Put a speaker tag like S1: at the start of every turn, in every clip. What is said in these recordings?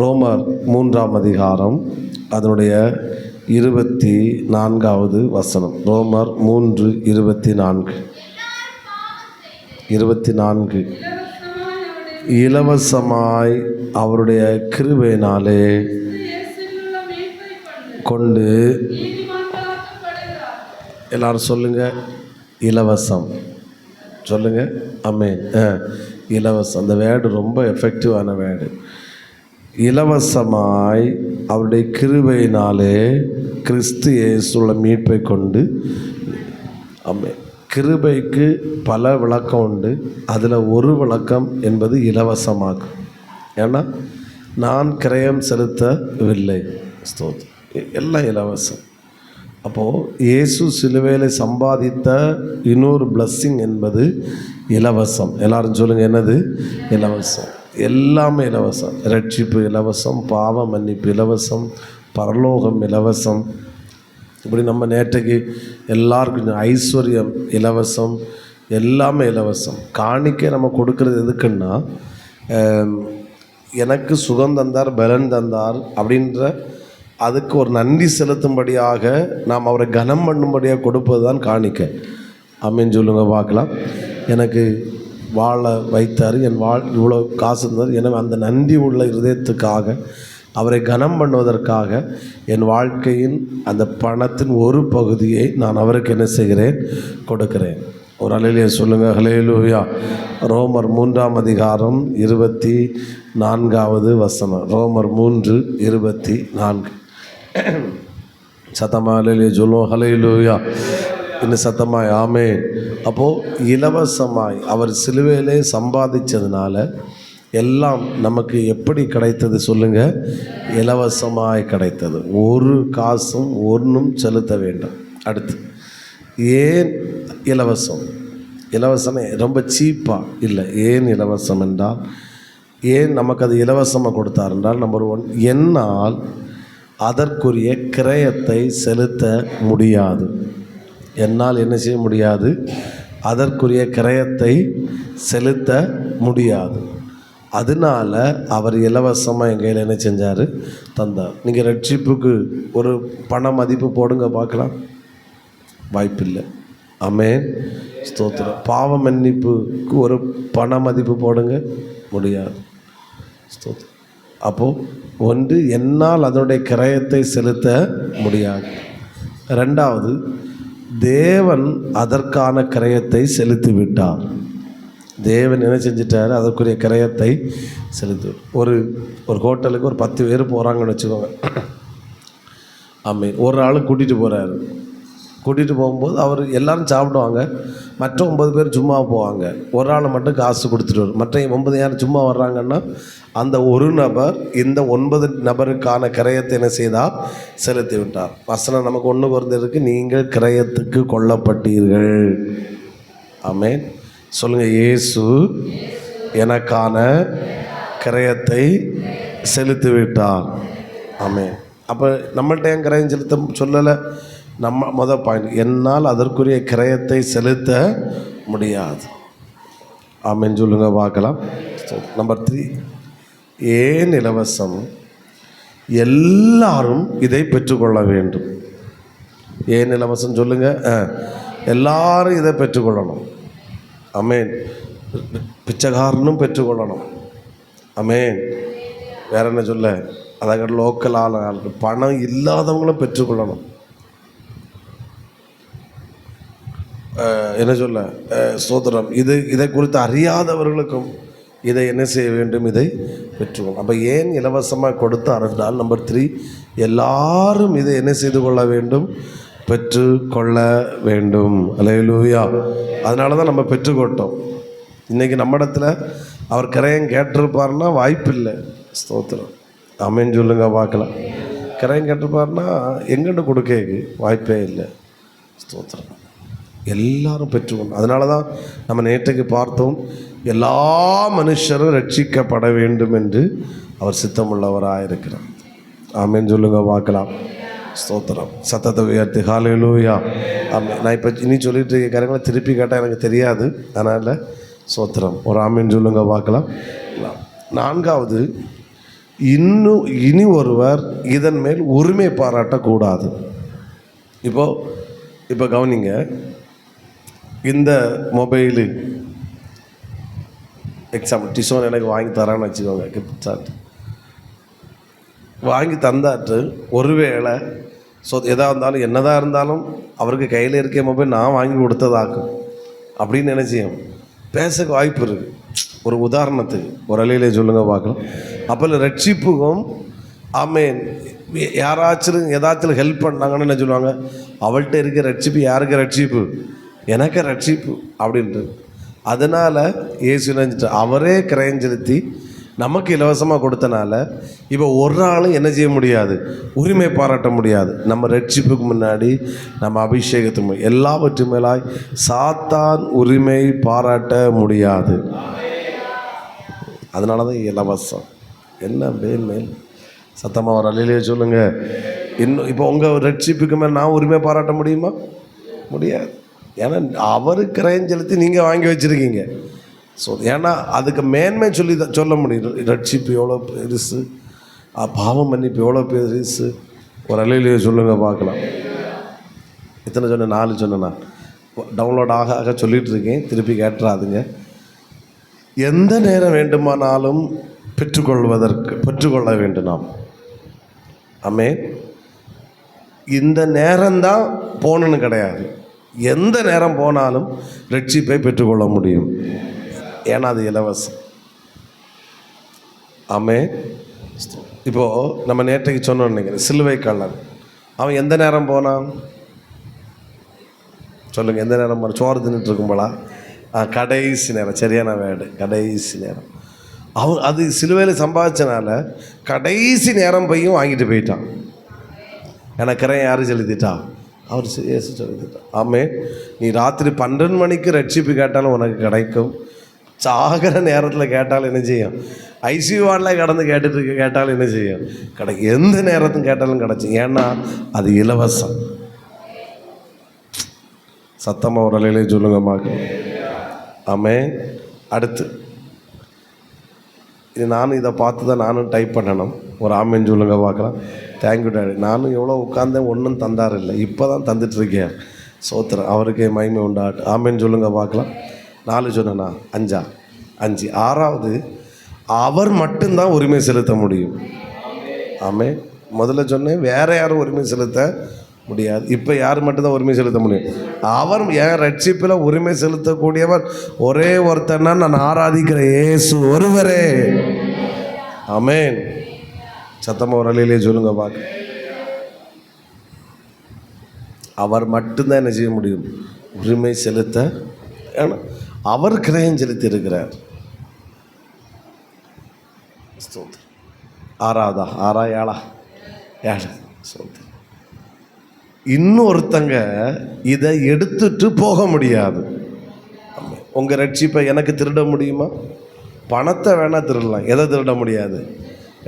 S1: ரோமர் 3ஆம் அதிகாரம் அதனுடைய 24வது வசனம். ரோமர் 3:24. இலவசமாய் அவருடைய கிருபையினாலே கொண்டு, எல்லாரும் சொல்லுங்க, இலவசம் சொல்லுங்க. ஆமென். இலவசம், அந்த வேர்டு ரொம்ப எஃபெக்டிவான வேர்டு. இலவசமாய் அவருடைய கிருபையினாலே கிறிஸ்து இயேசுவுள்ள மீட்பை கொண்டு. ஆமென். கிருபைக்கு பல விளக்கம் உண்டு. அதில் ஒரு விளக்கம் என்பது இலவசமாகும். ஏன்னா நான் கிரயம் செலுத்தவில்லை, எல்லாம் இலவசம். அப்போது இயேசு சிலுவையில் சம்பாதித்த இன்னொரு பிளஸ்ஸிங் என்பது இலவசம். எல்லாரும் சொல்லுங்கள், என்னது? இலவசம். எல்லாமே இலவசம். ரட்சிப்பு இலவசம், பாவ மன்னிப்பு இலவசம், பரலோகம் இலவசம். இப்படி நம்ம நேற்றைக்கு எல்லாருக்கும் ஐஸ்வர்யம் இலவசம், எல்லாமே இலவசம். காணிக்கை நம்ம கொடுக்கறது எதுக்குன்னா, எனக்கு சுகம் தந்தார், பலன் தந்தார் அப்படின்ற அதுக்கு ஒரு நன்றி செலுத்தும்படியாக நாம் அவரை கனம் பண்ணும்படியாக கொடுப்பது தான் காணிக்கை. ஆமென் சொல்லுங்க பார்க்கலாம். எனக்கு வாழ வைத்தார், என் இவ்வளோ காசு இருந்தார், எனவே அந்த நன்றி உள்ள இருதயத்துக்காக அவரை கனம் பண்ணுவதற்காக என் வாழ்க்கையின் அந்த பணத்தின் ஒரு பகுதியை நான் அவருக்கு என்ன செய்கிறேன்? கொடுக்கிறேன். ஒரு அல்லேலூயா சொல்லுங்க. ஹல்லேலூயா. ரோமர் 3ஆம் அதிகாரம் 24வது வசனம். ரோமர் 3:24. சத்தமாக ஹல்லேலூயா சொல்லுவோம். ஹல்லேலூயா. இன்னும் சத்தமாய் ஆமென். அப்போது இலவசமாய் அவர் சிலுவையிலே சம்பாதிச்சதுனால எல்லாம் நமக்கு எப்படி கிடைத்தது சொல்லுங்கள்? இலவசமாய் கிடைத்தது. ஒரு காசும் ஒன்றும் செலுத்த வேண்டும். அடுத்து, ஏன் இலவசம்? இலவசம் ரொம்ப சீப்பாக இல்லை. ஏன் இலவசம் என்றால், ஏன் நமக்கு அது இலவசமாக கொடுத்தார் என்றால், நம்பர் 1, என்னால் அதற்குரிய கிரயத்தை செலுத்த முடியாது. என்னால் என்ன செய்ய முடியாது? அதற்குரிய கிரயத்தை செலுத்த முடியாது. அதனால் அவர் இலவசமாக எங்கள் கையில் என்ன செஞ்சார்? தந்தார். நீங்கள் ரட்சிப்புக்கு ஒரு பண மதிப்பு போடுங்க பார்க்கலாம், வாய்ப்பில்லை. ஆமென். ஸ்தோத்திரம். பாவ மன்னிப்புக்கு ஒரு பண மதிப்பு போடுங்க, முடியாது. ஸ்தோத்திரம். அப்போது ஒன்று, என்னால் அதனுடைய கிரயத்தை செலுத்த முடியாது. ரெண்டாவது, தேவன் அதற்கான கிரயத்தை செலுத்திவிட்டார். தேவன் என்ன செஞ்சிட்டார்? அதற்குரிய கிரயத்தை செலுத்து. ஒரு ஹோட்டலுக்கு ஒரு 10 பேர் போகிறாங்கன்னு வச்சுக்கோங்க. ஆமாம். ஒரு ஆள் கூட்டிகிட்டு போகிறாரு. கூட்டிகிட்டு போகும்போது அவர் எல்லோரும் சாப்பிடுவாங்க, மற்ற 9 பேர் சும்மா போவாங்க. ஒரு ஆள் மட்டும் காசு கொடுத்துட்டு வரும். மற்ற 9 யார் சும்மா வர்றாங்கன்னா, அந்த ஒரு நபர் இந்த 9 நபருக்கான கிரயத்தை என்ன செய்தால்? செலுத்தி விட்டார். வசனம் நமக்கு ஒன்று குறைந்திருக்கு, நீங்கள் கிரயத்துக்கு கொல்லப்பட்டீர்கள். ஆமென். சொல்லுங்கள், இயேசு எனக்கான கிரயத்தை செலுத்தி விட்டார். ஆமென். அப்போ நம்மள்ட்ட ஏன் கிரயம் செலுத்த சொல்லலை? நம்ம முதல் பாயிண்ட், என்னால் அதற்குரிய கிரயத்தை செலுத்த முடியாது. ஆமென் சொல்லுங்க பார்க்கலாம். நம்பர் 3, ஏன் இலவசம்? எல்லாரும் இதை பெற்றுக்கொள்ள வேண்டும். ஏன் இலவசம் சொல்லுங்க? எல்லாரும் இதை பெற்றுக்கொள்ளணும். ஆமென். பிச்சைக்காரனும் பெற்றுக்கொள்ளணும். ஆமென். வேற என்ன சொல்ல? அதாக லோக்கல் ஆளுக்கு பணம் இல்லாதவங்களும் பெற்றுக்கொள்ளணும். என்ன சொல்ல? சோதரம். இதை குறித்து அறியாதவர்களுக்கும் இதை என்ன செய்ய வேண்டும்? இதை பெற்றுக்கொள்ளும். அப்போ ஏன் இலவசமாக கொடுத்தார் என்றால், நம்பர் 3, எல்லாரும் இதை என்ன செய்து கொள்ள வேண்டும்? பெற்றுக்கொள்ள வேண்டும். அல்லேலூயா. அதனால தான் நம்ம பெற்றுக்கொண்டோம். இன்றைக்கி நம்ம இடத்துல அவர் கிரயம் கேட்டிருப்பார்னா வாய்ப்பில்லை. ஸ்தோத்திரம். ஆமென் சொல்லுங்க பார்க்கலாம். கிரயம் கேட்டிருப்பார்னா எங்கிட்ட கொடுக்க வாய்ப்பே இல்லை. ஸ்தோத்திரம். எல்லாரும் பெற்றுக்கொண்டோம். அதனால தான் நம்ம நேற்றைக்கு பார்த்தோம், எல்லா மனுஷரும் ரட்சிக்கப்பட வேண்டும் என்று அவர் சித்தமுள்ளவராக இருக்கிறார். ஆமென் சொல்லுங்க பார்க்கலாம். ஸ்தோத்திரம். சத்தத்தை உயர்த்தி ஹல்லேலூயா. ஆமென். நான் இப்போ இனி சொல்லிட்டு இருக்க காரியங்களை திருப்பி கேட்டால் எனக்கு தெரியாது, அதனால் ஸ்தோத்திரம். ஒரு ஆமென் சொல்லுங்க பார்க்கலாம். 4வது, இனி ஒருவர் இதன் மேல் உரிமை பாராட்டக்கூடாது. இப்போ கவனிங்க, இந்த மொபைலு எக்ஸாம்பிள் டிஷோன் எனக்கு வாங்கி தரான்னு வச்சுக்கோங்க, கிஃப்ட் சார்ட் வாங்கி தந்தாட்டு ஒருவேளை எதாக இருந்தாலும் என்னதான் இருந்தாலும் அவருக்கு கையில் இருக்க மொபைல் நான் வாங்கி கொடுத்ததாக்கும் அப்படின்னு நினச்சியும் பேசக்கு வாய்ப்பு இருக்குது. ஒரு உதாரணத்துக்கு ஒரு அலையிலே சொல்லுங்க பார்க்கலாம். அப்போ ரட்சிப்புக்கும் ஆமேன் யாராச்சும் ஏதாச்சும் ஹெல்ப் பண்ணாங்கன்னு என்ன சொல்லுவாங்க, அவள்கிட்ட இருக்க ரட்சிப்பு யாருக்கு ரட்சிப்பு, எனக்கு ரட்சிப்பு அப்படின்ட்டு. அதனால் இயேசு நினைச்சிட்டு அவரே கிரயம் செலுத்தி நமக்கு இலவசமாக கொடுத்தனால இப்போ ஒரு ஆளும் என்ன செய்ய முடியாது, உரிமை பாராட்ட முடியாது. நம்ம ரட்சிப்புக்கு முன்னாடி நம்ம அபிஷேகத்து எல்லாவற்று மேலாய் சாத்தான் உரிமை பாராட்ட முடியாது. அதனால தான் இலவசம். என்ன மேல் சத்தமாக ஒரு அலையிலே சொல்லுங்கள். இன்னும் இப்போ உங்கள் ரட்சிப்புக்கு மேலே நான் உரிமை பாராட்ட முடியுமா? முடியாது. ஏன்னா அவர் கிரயம் செலுத்தி நீங்கள் வாங்கி வச்சுருக்கீங்க. ஏன்னா அதுக்கு மேன்மை சொல்ல முடியும். ரட்சிப்பு எவ்வளோ பெருசு, பாவம் மன்னிப்பு எவ்வளோ பெருசு. ஒரு அலையிலேயே சொல்லுங்கள் பார்க்கலாம். இத்தனை சொன்னேன், 4 சொன்னேண்ணா. டவுன்லோட் ஆக சொல்லிகிட்டு இருக்கேன், திருப்பி கேட்டுறாதுங்க. எந்த நேரம் வேண்டுமானாலும் பெற்றுக்கொள்ள வேண்டும் நாம். ஆமென். இந்த நேரம்தான் போகணுன்னு கிடையாது, எந்த நேரம் போனாலும் ரட்சிப்பை பெற்றுக்கொள்ள முடியும். ஏன்னா அது இலவசம். ஆமென். இப்போது நம்ம நேற்றைக்கு சொன்னோம் நினைக்கிறேன், சிலுவை கள்ளன். அவன் எந்த நேரம் போனான் சொல்லுங்கள், எந்த நேரம் போனான்? சோறு தின்னுட்டு இருக்கும்போலா? கடைசி நேரம், சரியான வேர்டு, கடைசி நேரம். அவன் அது சிலுவையில் சம்பாதிச்சனால கடைசி நேரம் பையும் வாங்கிட்டு போயிட்டான். எனக்கு யார் செலுத்திட்டா? அவர் இயேசு செலுத்திட்டான். ஆமே. நீ ராத்திரி 12 மணிக்கு ரட்சிப்பு கேட்டாலும் உனக்கு கிடைக்கும். சாகிற நேரத்தில் கேட்டாலும் என்ன செய்யும்? ஐசியூ வார்டில் கடந்து கேட்டாலும் என்ன செய்யும்? கிடைக்கும். எந்த நேரத்தும் கேட்டாலும் கிடைக்கும். ஏன்னா அது இலவசம். சத்தமாக ஒரு அலையிலே சொல்லுங்க மாக்கு. ஆமே. அடுத்து இது நானும் இதை பார்த்து தான் நானும் டைப் பண்ணணும். ஒரு ஆமேன்னு சொல்லுங்க பார்க்கலாம். Thank you daddy. நானும் எவ்வளோ உட்காந்தேன், ஒன்றும் தந்தார் இல்லை, இப்போ தான் தந்துட்டுருக்கேன். சோத்திரம் அவருக்கே மகிமை உண்டாட்டு. ஆமேன்னு சொல்லுங்க பார்க்கலாம். 4 சொன்னேண்ணா, 5. 6வது அவர் மட்டும்தான் உரிமை செலுத்த முடியும். ஆமே. முதல்ல சொன்னேன் வேறு யாரும் உரிமை செலுத்த முடியாது. இப்போ யார் மட்டும்தான் உரிமை செலுத்த முடியும்? அவர் என் ரட்சிப்பில் உரிமை செலுத்தக்கூடியவர் ஒரே ஒருத்தர்னா நான் ஆராதிக்கிற இயேசு ஒருவரே. ஆமென். சத்தமாக ஒரு அலையிலே சொல்லுங்க பார்க்க. அவர் மட்டும்தான் என்ன செய்ய முடியும்? உரிமை செலுத்த. ஏன்னா அவர் கிரயம் செலுத்தி இருக்கிறார். 7 சொல்லுங்க. இன்னொருத்தங்க இதை எடுத்துட்டு போக முடியாது. உங்கள் ரட்சிப்பை எனக்கு திருட முடியுமா? பணத்தை வேணால் திருடலாம், எதை திருட முடியாது?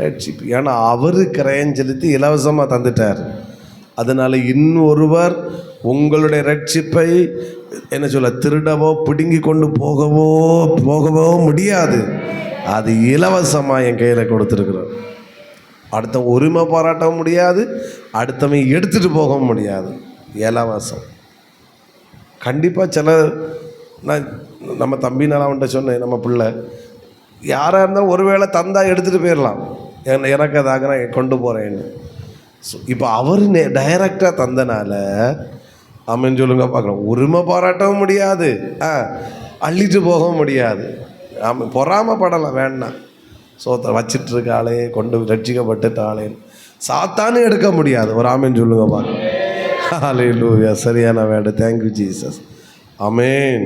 S1: ரட்சிப்பு. ஏன்னா அவர் கிரயம் செலுத்தி இலவசமாக தந்துட்டார். அதனால் இன்னொருவர் உங்களுடைய ரட்சிப்பை என்ன சொல்ல திருடவோ பிடுங்கி கொண்டு போகவோ முடியாது. அது இலவசமாக என் கையில் கொடுத்துருக்குறோம். அடுத்த உரிமை பாராட்ட முடியாது, அடுத்தவன் எடுத்துகிட்டு போக முடியாது. இலவசம். கண்டிப்பாக சில நம்ம தம்பினால அவன்கிட்ட சொன்னேன், நம்ம பிள்ளை யாராக இருந்தாலும் ஒருவேளை தந்தா எடுத்துகிட்டு போயிடலாம், எனக்கு அதாக நான் கொண்டு போகிறேன்னு. இப்போ அவர் டைரக்டாக தந்தனால ஆமென் சொல்லுங்க பார்க்கலாம். உரிமை பாராட்டவும் முடியாது, அள்ளிட்டு போகவும் முடியாது. ஆமாம், பொறாமப்படலாம் வேண்டாம். வச்சிட்ருக்க ஆளே கொண்டு ரட்சிக்கப்பட்ட ஆளே சாத்தானு எடுக்க முடியாது. ஒரு ஆமென் சொல்லுங்க பார்க்கலாம். ஹல்லேலூயா. சரியான வேர்டு. Thank you Jesus. ஆமென்.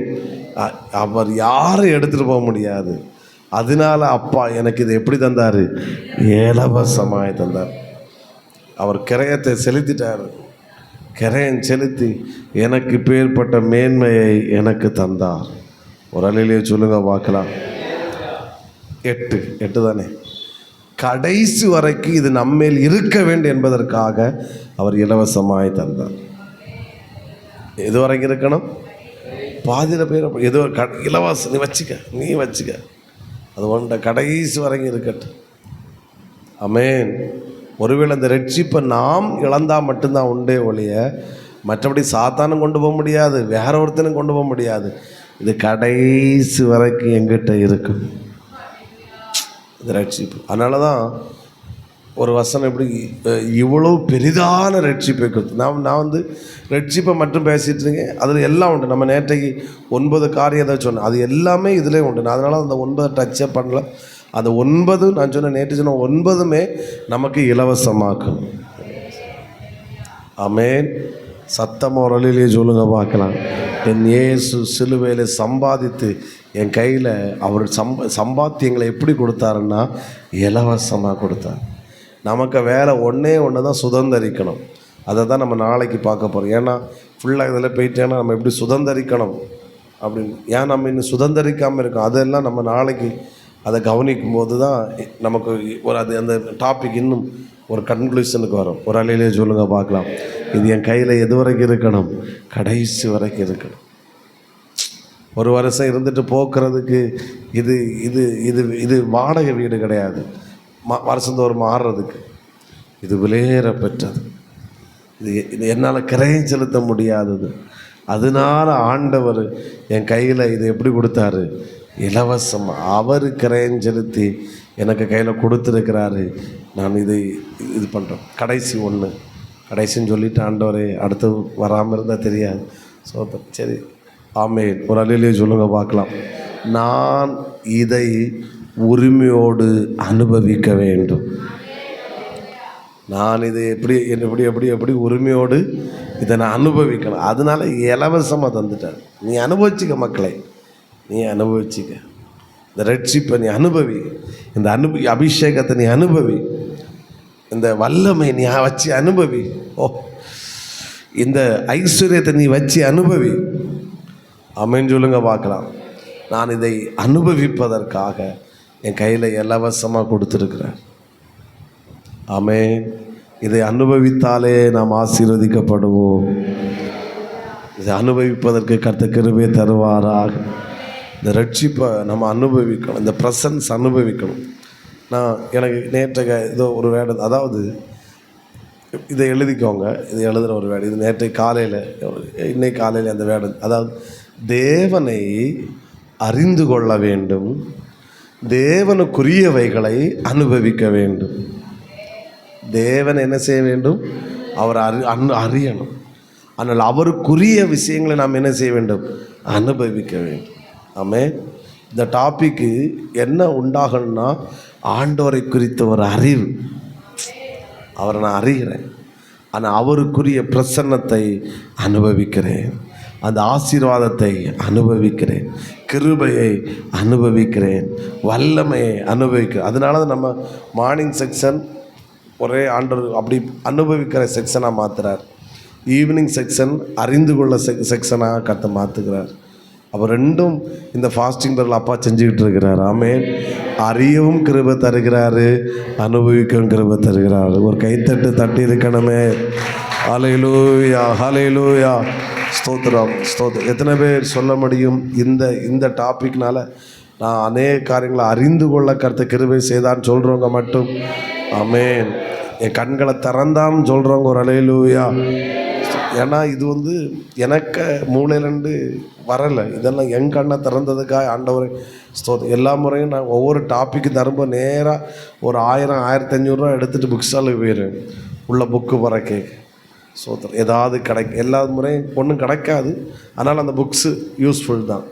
S1: அவர் யாரும் எடுத்துகிட்டு போக முடியாது. அதனால அப்பா எனக்கு இதை எப்படி தந்தார்? இலவசமாய் தந்தார். அவர் கிரயத்தை செலுத்திட்டார். கிரயம் செலுத்தி எனக்கு பேர்பட்ட மேன்மையை எனக்கு தந்தார். ஒரு அலையிலேயே சொல்லுங்க பார்க்கலாம். 8 தானே. கடைசி வரைக்கும் இது நம்மேல் இருக்க வேண்டும் என்பதற்காக அவர் இலவசமாய் தந்தார். எது வரைக்கும் இருக்கணும்? பாதியில் பேர் ஏதோ இலவசம் நீ வச்சுக்க அது ஒன்றை கடைசி வரைக்கும் இருக்கட்டும். ஆமென். ஒருவேளை அந்த ரட்சிப்பை நாம் இழந்தால் மட்டும்தான் உண்டே ஒழிய மற்றபடி சாத்தானும் கொண்டு போக முடியாது, வேற ஒருத்தனும் கொண்டு போக முடியாது. இது கடைசி வரைக்கும் எங்கிட்ட இருக்கும் இந்த ரட்சிப்பு. அதனால தான் ஒரு வசனம் எப்படி இவ்வளோ பெரிதான ரட்சிப்பை கொடுத்து நான் வந்து ரட்சிப்பை மட்டும் பேசிகிட்டு இருக்கேன். அதில் எல்லாம் உண்டு. நம்ம நேற்றைக்கு 9 காரியம் ஏதாவது சொன்னேன், அது எல்லாமே இதிலே உண்டு. நான் அதனால் அந்த 9 டச்சே பண்ணல. அந்த 9 நான் சொன்ன நேற்று சொன்ன 9மே நமக்கு இலவசமாக்கும். ஆமென். சத்தமாக ஒரு அழிலேயே சொல்லுங்க பார்க்கலாம். என் இயேசு சிலுவையில் சம்பாதித்து என் கையில் அவர் சம்பாத்தியங்களை எப்படி கொடுத்தாருன்னா இலவசமாக கொடுத்தார். நமக்கு வேலை ஒன்றே தான், சுதந்திரிக்கணும். அதை தான் நம்ம நாளைக்கு பார்க்க போகிறோம். ஏன்னா ஃபுல்லாக இதில் போயிட்டேன்னா நம்ம எப்படி சுதந்திரிக்கணும் அப்படின்னு, ஏன் நம்ம இன்னும் சுதந்திரிக்காமல் இருக்கோம், அதெல்லாம் நம்ம நாளைக்கு அதை கவனிக்கும் போது தான் நமக்கு ஒரு அந்த டாபிக் இன்னும் ஒரு கன்க்ளூஷனுக்கு வரும். ஒரு அலையிலே சொல்லுங்க பார்க்கலாம். இது என் கையில் எது வரைக்கும் இருக்கணும்? கடைசி வரைக்கும் இருக்கணும். ஒரு வருஷம் இருந்துட்டு போக்குறதுக்கு இது இது இது இது வாடகை வீடு கிடையாது. வருஷந்தோறும் மாறுறதுக்கு இது விலையேற பெற்றது. இது என்னால் கிரயம் செலுத்த முடியாதது. அதனால் ஆண்டவர் என் கையில் இது எப்படி கொடுத்தாரு? இலவசமாக அவர் கிரயம் செலுத்தி எனக்கு கையில் கொடுத்துருக்கிறாரு. நான் இது பண்ணுறேன். கடைசின்னு சொல்லிட்டு ஆண்டவரே அடுத்து வராமல் இருந்தால் தெரியாது. சரி, ஆமென். ஒரு அலையிலே சொல்லுங்க பார்க்கலாம். நான் இதை உரிமையோடு அனுபவிக்க வேண்டும். நான் இதை எப்படி உரிமையோடு இதை நான் அனுபவிக்கணும். அதனால இலவசமாக தந்துட்டார். நீ அனுபவிச்சிக்க மக்களை, நீ அனுபவிச்சிக்க. இந்த ரட்சிப்பை நீ அனுபவி, இந்த அபிஷேகத்தை நீ அனுபவி, இந்த வல்லமை நீ வச்சு அனுபவி. இந்த ஐஸ்வர்யத்தை நீ வச்சு அனுபவி. ஆமென் சொல்லுங்க பார்க்கலாம். நான் இதை அனுபவிப்பதற்காக என் கையில் இலவசமாக கொடுத்துருக்குறேன். ஆமென். இதை அனுபவித்தாலே நாம் ஆசீர்வதிக்கப்படுவோம். இதை அனுபவிப்பதற்கு கர்த்தர் கிருபை தருவாராக. இந்த ரட்சிப்பை நம்ம அனுபவிக்கணும், இந்த ப்ரெசன்ஸ் அனுபவிக்கணும். எனக்கு நேற்றைக்கு ஏதோ ஒரு வேடை, அதாவது இதை எழுதிக்கோங்க, இது எழுதுகிற ஒரு வேடை. இது நேற்றைக்கு காலையில், இன்னைக்கு காலையில் அந்த வேடை, அதாவது தேவனை அறிந்து கொள்ள வேண்டும், தேவனுக்குரியவைகளை அனுபவிக்க வேண்டும். தேவன் என்ன செய்ய வேண்டும்? அவர் அறியணும். ஆனால் அவருக்குரிய விஷயங்களை நாம் என்ன செய்ய வேண்டும்? அனுபவிக்க வேண்டும். ஆமென். இந்த டாபிக்கு என்ன உண்டாகணும்னா ஆண்டவரை குறித்த ஒரு அறிவு. அவரை நான் அறிகிறேன், ஆனால் அவருக்குரிய பிரசன்னத்தை அனுபவிக்கிறேன், அந்த ஆசீர்வாதத்தை அனுபவிக்கிறேன், கிருபையை அனுபவிக்கிறேன், வல்லமையை அனுபவிக்கிறேன். அதனால தான் நம்ம மார்னிங் செக்ஷன் ஒரே ஆண்டவர் அப்படி அனுபவிக்கிற செக்ஷனாக மாற்றுறார். ஈவினிங் செக்ஷன் அறிந்து கொள்ள செக்ஷனாக கற்று மாற்றுக்கிறார். அப்போ ரெண்டும் இந்த ஃபாஸ்டிங் பேரில் அப்பா செஞ்சுக்கிட்டு இருக்கிறார். ஆமென். அறியவும் கிருபை தருகிறாரு, அனுபவிக்கவும் கிருபை தருகிறாரு. ஒரு கைத்தட்டு தட்டி இருக்கணுமே. ஹல்லேலூயா, ஹல்லேலூயா. ஸ்தோத்திரம், ஸ்தோத்திரம். எத்தனை பேர் சொல்ல முடியும் இந்த டாபிக்னால நான் அநேக காரியங்களை அறிந்து கொள்ள கர்த்தர் கிருபை செய்தான்னு சொல்கிறவங்க மட்டும் ஆமென். என் கண்களை திறந்தான்னு சொல்கிறவங்க ஒரு ஹல்லேலூயா. ஏன்னா இது எனக்கு மூளையிலேருந்து வரலை, இதெல்லாம் என் கண்ணை திறந்ததுக்காக ஆண்டவரை ஸ்தோத்திரம். எல்லா முறையும் நான் ஒவ்வொரு டாப்பிக்கு தரும்போது நேராக ஒரு 1000-1500 ரூபா எடுத்துகிட்டு புக் ஸ்டாலுக்கு போயிடுவேன். உள்ள புக்கு பறக்கே ஸ்தோத்திரம். ஏதாவது எல்லா முறையும் ஒன்றும் கிடைக்காது, அதனால் அந்த புக்ஸு யூஸ்ஃபுல் தான்.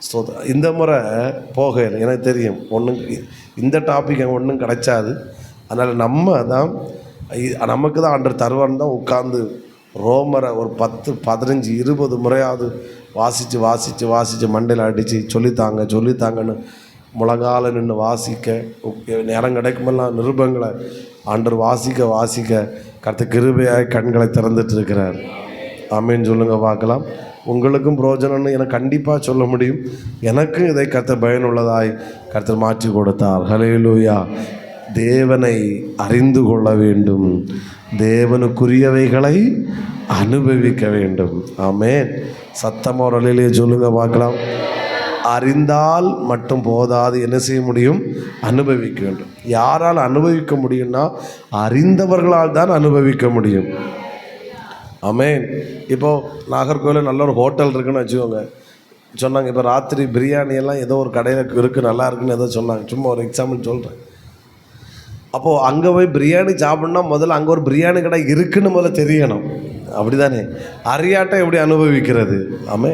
S1: ஸ்தோத்திரம். இந்த முறை போகலை, எனக்கு தெரியும் ஒன்றும் இந்த டாபிக் அங்கே ஒன்றும் கிடைச்சாது. அதனால் நமக்கு தான் ஆண்டவர் தருவார்னு தான் உட்காந்து ரோமரை ஒரு 10, 15, 20 முறையாவது வாசித்து மண்டையில் அடித்து சொல்லித்தாங்கன்னு முழங்கால நின்று வாசிக்க, நேரம் கிடைக்குமெல்லாம் நிருபங்களை ஆண்டவர் வாசிக்க கர்த்தர் கிருபையாக கண்களை திறந்துட்டு இருக்கிறார். ஆமென் சொல்லுங்க பார்க்கலாம். உங்களுக்கும் பிரயோஜனம்னு எனக்கு கண்டிப்பாக சொல்ல முடியும். எனக்கும் இதை கர்த்தர் பயனுள்ளதாய் கர்த்தர் மாற்றி கொடுத்தார். ஹல்லேலூயா. தேவனை அறிந்து கொள்ள வேண்டும், தேவனுக்குரியவைகளை அனுபவிக்க வேண்டும். ஆமென். சத்தமாக ஒரு அலையிலே சொல்லுங்க பார்க்கலாம். அறிந்தால் மட்டும் போதாது, என்ன செய்ய முடியும்? அனுபவிக்க வேண்டும். யாரால் அனுபவிக்க முடியும்னா அறிந்தவர்களால் தான் அனுபவிக்க முடியும். ஆமென். இப்போது நாகர்கோவிலில் நல்ல ஒரு ஹோட்டல் இருக்குன்னு வச்சுக்கோங்க. சொன்னாங்க இப்போ ராத்திரி பிரியாணியெல்லாம் ஏதோ ஒரு கடையில் இருக்குது, நல்லா இருக்குன்னு ஏதோ சொன்னாங்க. சும்மா ஒரு எக்ஸாம்பிள் சொல்கிறேன். அப்போது அங்கே போய் பிரியாணி சாப்பிட்னா முதல்ல அங்கே ஒரு பிரியாணி கடை இருக்குன்னு முதல்ல தெரியணும். அப்படி தானே? அறியாட்டம் எப்படி அனுபவிக்கிறது? ஆமே.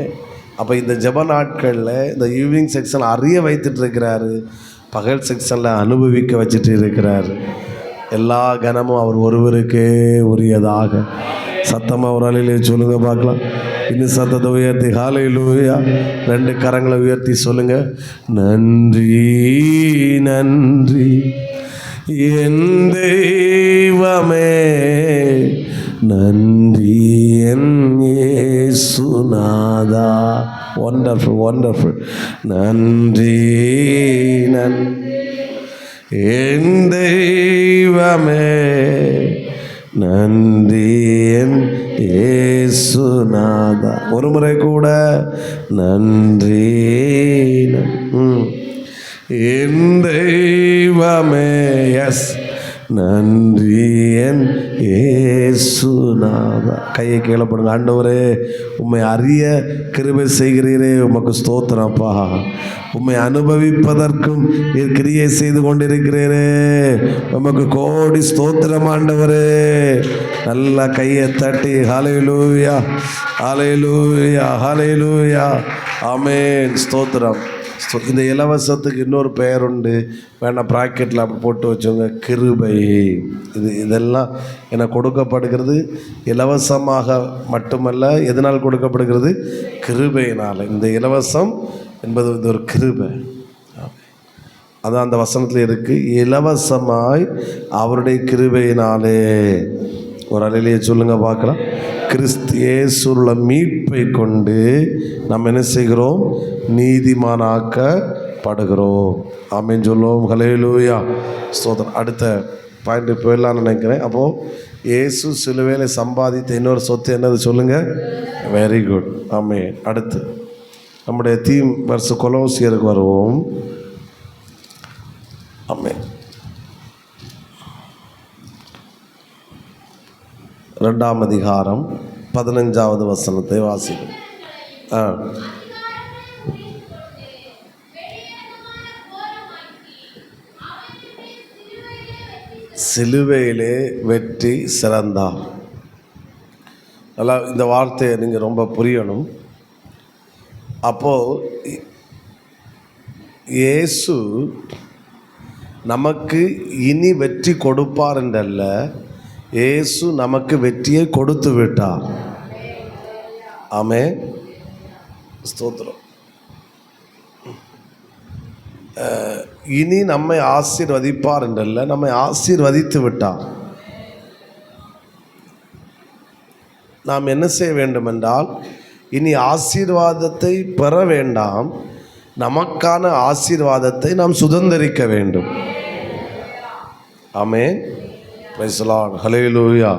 S1: அப்போ இந்த ஜெப நாட்களில் இந்த ஈவினிங் செக்ஷன் அறிய வைத்துட்டு இருக்கிறாரு, பகல் செக்ஷனில் அனுபவிக்க வச்சுட்டு இருக்கிறாரு. எல்லா கனமும் அவர் ஒருவருக்கே உரியதாக. சத்தமாக ஒரு அலையிலே சொல்லுங்க பார்க்கலாம். இன்னும் சத்தத்தை உயர்த்தி ஹல்லேலூயா 2 கரங்களை உயர்த்தி சொல்லுங்க. நன்றி நன்றி என் தெய்வமே, நன்றி என் இயேசுநாதா. Wonderful wonderful. நன்றி நன்றி என் தெய்வமே, நன்றி என் இயேசுநாதா. ஒரு முறை கூட நன்றி என் தெய்வமே. எஸ், நன்றி என் இயேசுநாதா. கையை கீழே போடுங்க. ஆண்டவரே, உம்மை அறிய கிருபை செய்கிறீரே, உமக்கு ஸ்தோத்திரப்பா. உம்மை அனுபவிப்பதற்கும் நீர் கிரியை செய்து கொண்டிருக்கிறீரே, உமக்கு கோடி ஸ்தோத்திரம் ஆண்டவரே. நல்லா கையை தட்டி ஹல்லேலூயா ஹல்லேலூயா ஹல்லேலூயா ஆமென். ஸ்தோத்திரம். இந்த இலவசத்துக்கு இன்னொரு பெயர் உண்டு, வேணா ப்ராக்கெட்டில் அப்படி போட்டு வச்சோங்க, கிருபை. இதெல்லாம் எனக்கு கொடுக்கப்படுகிறது இலவசமாக மட்டுமல்ல. எதனால் கொடுக்கப்படுகிறது? கிருபையினால். இந்த இலவசம் என்பது இது ஒரு கிருபை. அதான் அந்த வசனத்தில் இருக்குது, இலவசமாய் அவருடைய கிருபையினாலே. ஒரு அலையிலேயே சொல்லுங்க பார்க்கலாம். கிறிஸ்து இயேசுவுள்ள மீட்பை கொண்டு நம்ம என்ன செய்கிறோம்? நீதிமானாக்கப்படுகிறோம். ஆமென் சொல்லுவோம். ஹல்லேலூயா ஸ்தோத்திரம். அடுத்த பாயிண்ட் போயிடலான்னு நினைக்கிறேன். அப்போது இயேசு சிலுவையில சம்பாதித்த இன்னொரு சொத்து என்னது சொல்லுங்கள்? Very good. ஆமென். அடுத்து நம்முடைய தீம் வருஷ கொலோசியருக்கு வருவோம். ஆமென். 2ஆம் அதிகாரம் 15வது வசனத்தை வாசிக்கும். சிலுவையிலே வெற்றி சிறந்தார். நல்லா இந்த வார்த்தையை நீங்கள் ரொம்ப புரியணும். அப்போது இயேசு நமக்கு இனி வெற்றி கொடுப்பார் என்றல்ல, இயேசு நமக்கு வெற்றியை கொடுத்து விட்டார். ஆமென். ஸ்தோத்திரம். இனி நம்மை ஆசீர்வதிப்பார் என்றல்ல, நம்மை ஆசீர்வதித்து விட்டார். நாம் என்ன செய்ய வேண்டும் என்றால், இனி ஆசீர்வாதத்தை பெற வேண்டாம், நமக்கான ஆசீர்வாதத்தை நாம் சுதந்திரிக்க வேண்டும். Amen. Praise the Lord. Hallelujah.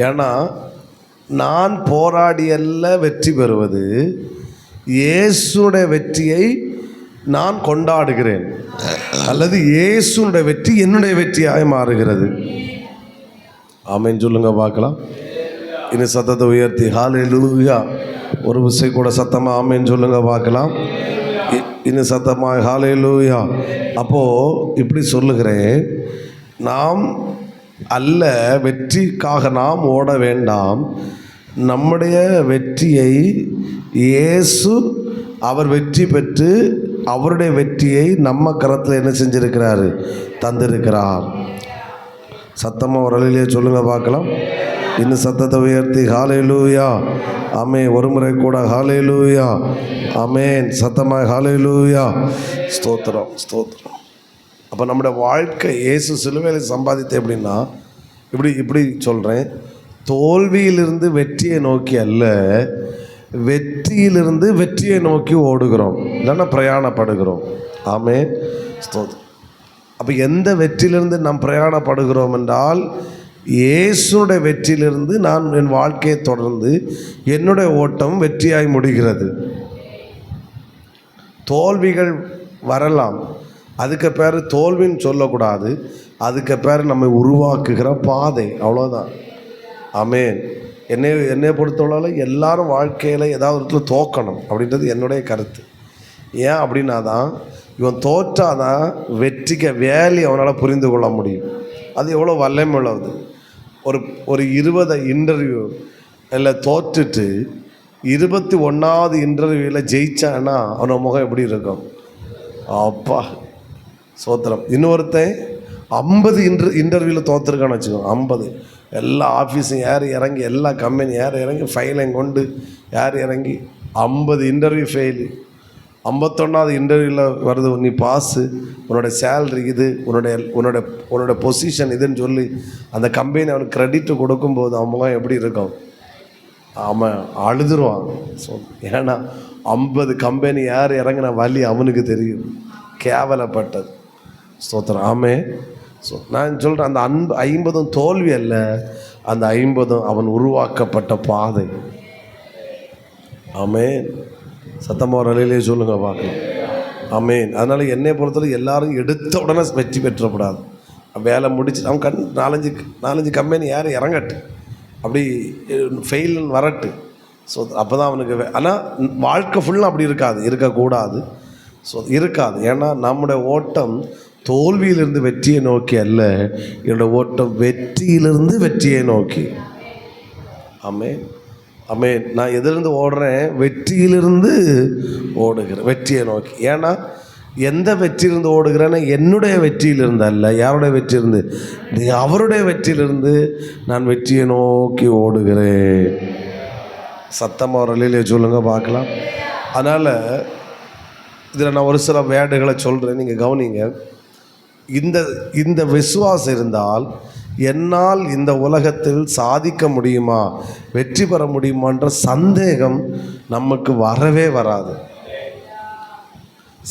S1: ஏன்னா நான் போராடியல்ல வெற்றி பெறுவது, இயேசுடைய வெற்றியை நான் கொண்டாடுகிறேன், அல்லது இயேசுடைய வெற்றி என்னுடைய வெற்றியாக மாறுகிறது. ஆமென் சொல்லுங்க பார்க்கலாம். இன்னும் சத்தத்தை உயர்த்தி ஹல்லேலூயா ஒரு விஷயம் கூட சத்தமாக ஆமென் சொல்லுங்க பார்க்கலாம். இன்னும் சத்தமாக ஹல்லேலூயா. அப்போது இப்படி சொல்லுகிறேன், நாம் அல்ல, வெற்றிக்காக நாம் ஓட வேண்டாம். நம்முடைய வெற்றியை இயேசு அவர் வெற்றி பெற்று அவருடைய வெற்றியை நம்ம கரத்தில் என்ன செஞ்சிருக்கிறாரு? தந்திருக்கிறார். சத்தமாக ஒரு அலையிலே சொல்லுங்க பார்க்கலாம். இன்னும் சத்தத்தை உயர்த்தி ஹல்லேலூயா. ஆமென். ஒரு முறை கூட ஹல்லேலூயா. ஆமென். சத்தமாக ஹல்லேலூயா. ஸ்தோத்திரம் ஸ்தோத்திரம். அப்போ நம்முடைய வாழ்க்கை இயேசு சிலுவையில் சம்பாதித்த எப்படின்னா, இப்படி சொல்கிறேன், தோல்வியிலிருந்து வெற்றியை நோக்கி அல்ல, வெற்றியிலிருந்து வெற்றியை நோக்கி ஓடுகிறோம், இல்லைன்னா பிரயாணப்படுகிறோம். ஆமென். ஸ்தோத்திரம். அப்போ எந்த வெற்றியிலிருந்து நாம் பிரயாணப்படுகிறோம் என்றால், இயேசுடைய வெற்றியிலிருந்து நான் என் வாழ்க்கையை தொடர்ந்து என்னுடைய ஓட்டம் வெற்றியாய் முடிகிறது. தோல்விகள் வரலாம், அதுக்கு பேர் தோல்வின்னு சொல்லக்கூடாது, அதுக்கு பேர் நம்மை உருவாக்குகிற பாதை, அவ்வளோதான். ஆமென். என்னை பொறுத்தவரை எல்லாரும் வாழ்க்கையில் ஏதாவது ஒரு இடத்துல தோக்கணும் அப்படின்றது என்னுடைய கருத்து. ஏன் அப்படின்னா தான் இவன் தோற்றாதான் வெற்றிக்க வேலி அவனால் புரிந்து கொள்ள முடியும். அது எவ்வளோ வல்லமை உள்ளது. ஒரு 20 இன்டர்வியூ இல்லை தோற்றுட்டு 21வது இன்டர்வியூவில் ஜெயிச்சான்னா அவனோட முகம் எப்படி இருக்கும்? அப்பா சோத்திரம். இன்னொருத்தன் 50 இன்டர்வியூவில் தோற்றுருக்கான்னு வச்சுக்கோ. 50 எல்லா ஆஃபீஸும் ஏறி இறங்கி, எல்லா கம்பெனி ஏறி இறங்கி, ஃபைலையும் கொண்டு ஏறி இறங்கி 50 இன்டர்வியூ ஃபெயிலு. 51வது இன்டர்வியூவில் வருது, நீ பாஸு, உன்னோட சேல்ரி இது, உன்னோட பொசிஷன் இதுன்னு சொல்லி அந்த கம்பெனி அவனுக்கு கிரெடிட்டு கொடுக்கும்போது அவன் முகம் எப்படி இருக்கும்? அவன் அழுதுருவான். ஸோ ஏன்னா 50 கம்பெனி யார் இறங்கின வலி அவனுக்கு தெரியும், கேவலப்பட்டது. ஸ்தோத்திரம். ஆமே. ஸோ நான் சொல்கிறேன், அந்த 50 தோல்வி அல்ல, அந்த 50 அவன் உருவாக்கப்பட்ட பாதை. ஆமேன். சத்தமாக ஒரு அலையிலே சொல்லுங்க பார்க்கலாம். ஆமேன். அதனால் என்னை பொறுத்தவரை எல்லாரும் எடுத்த உடனே வெற்றி பெற்றப்படாது. வேலை முடிச்சு அவன் 4-5 கம்பெனி யாரும் இறங்கட்டு, அப்படி ஃபெயில்னு வரட்டு. ஸோ அப்போ தான் அவனுக்கு ஆனால் வாழ்க்கை ஃபுல்லாக அப்படி இருக்கக்கூடாது. ஸோ இருக்காது. ஏன்னா நம்முடைய ஓட்டம் தோல்வியிலிருந்து வெற்றியை நோக்கி அல்ல, என்னோடய ஓட்டம் வெற்றியிலிருந்து வெற்றியை நோக்கி. ஆமென். ஆமென். நான் எதிலிருந்து ஓடுறேன்? வெற்றியிலிருந்து ஓடுகிறேன், வெற்றியை நோக்கி. ஏன்னா எந்த வெற்றியிலிருந்து ஓடுகிறேன்னா என்னுடைய வெற்றியிலிருந்து அல்ல. யாருடைய வெற்றியிலிருந்து? அவருடைய வெற்றியிலிருந்து நான் வெற்றியை நோக்கி ஓடுகிறேன். சத்தமாக ஒரு அலையிலே சொல்லுங்க பார்க்கலாம். அதனால் இதில் நான் ஒரு சில வேர்டுகளை சொல்கிறேன், நீங்கள் கவனிங்க. இந்த விசுவாசம் இருந்தால் என்னால் இந்த உலகத்தில் சாதிக்க முடியுமா, வெற்றி பெற முடியுமான்ற சந்தேகம் நமக்கு வரவே வராது.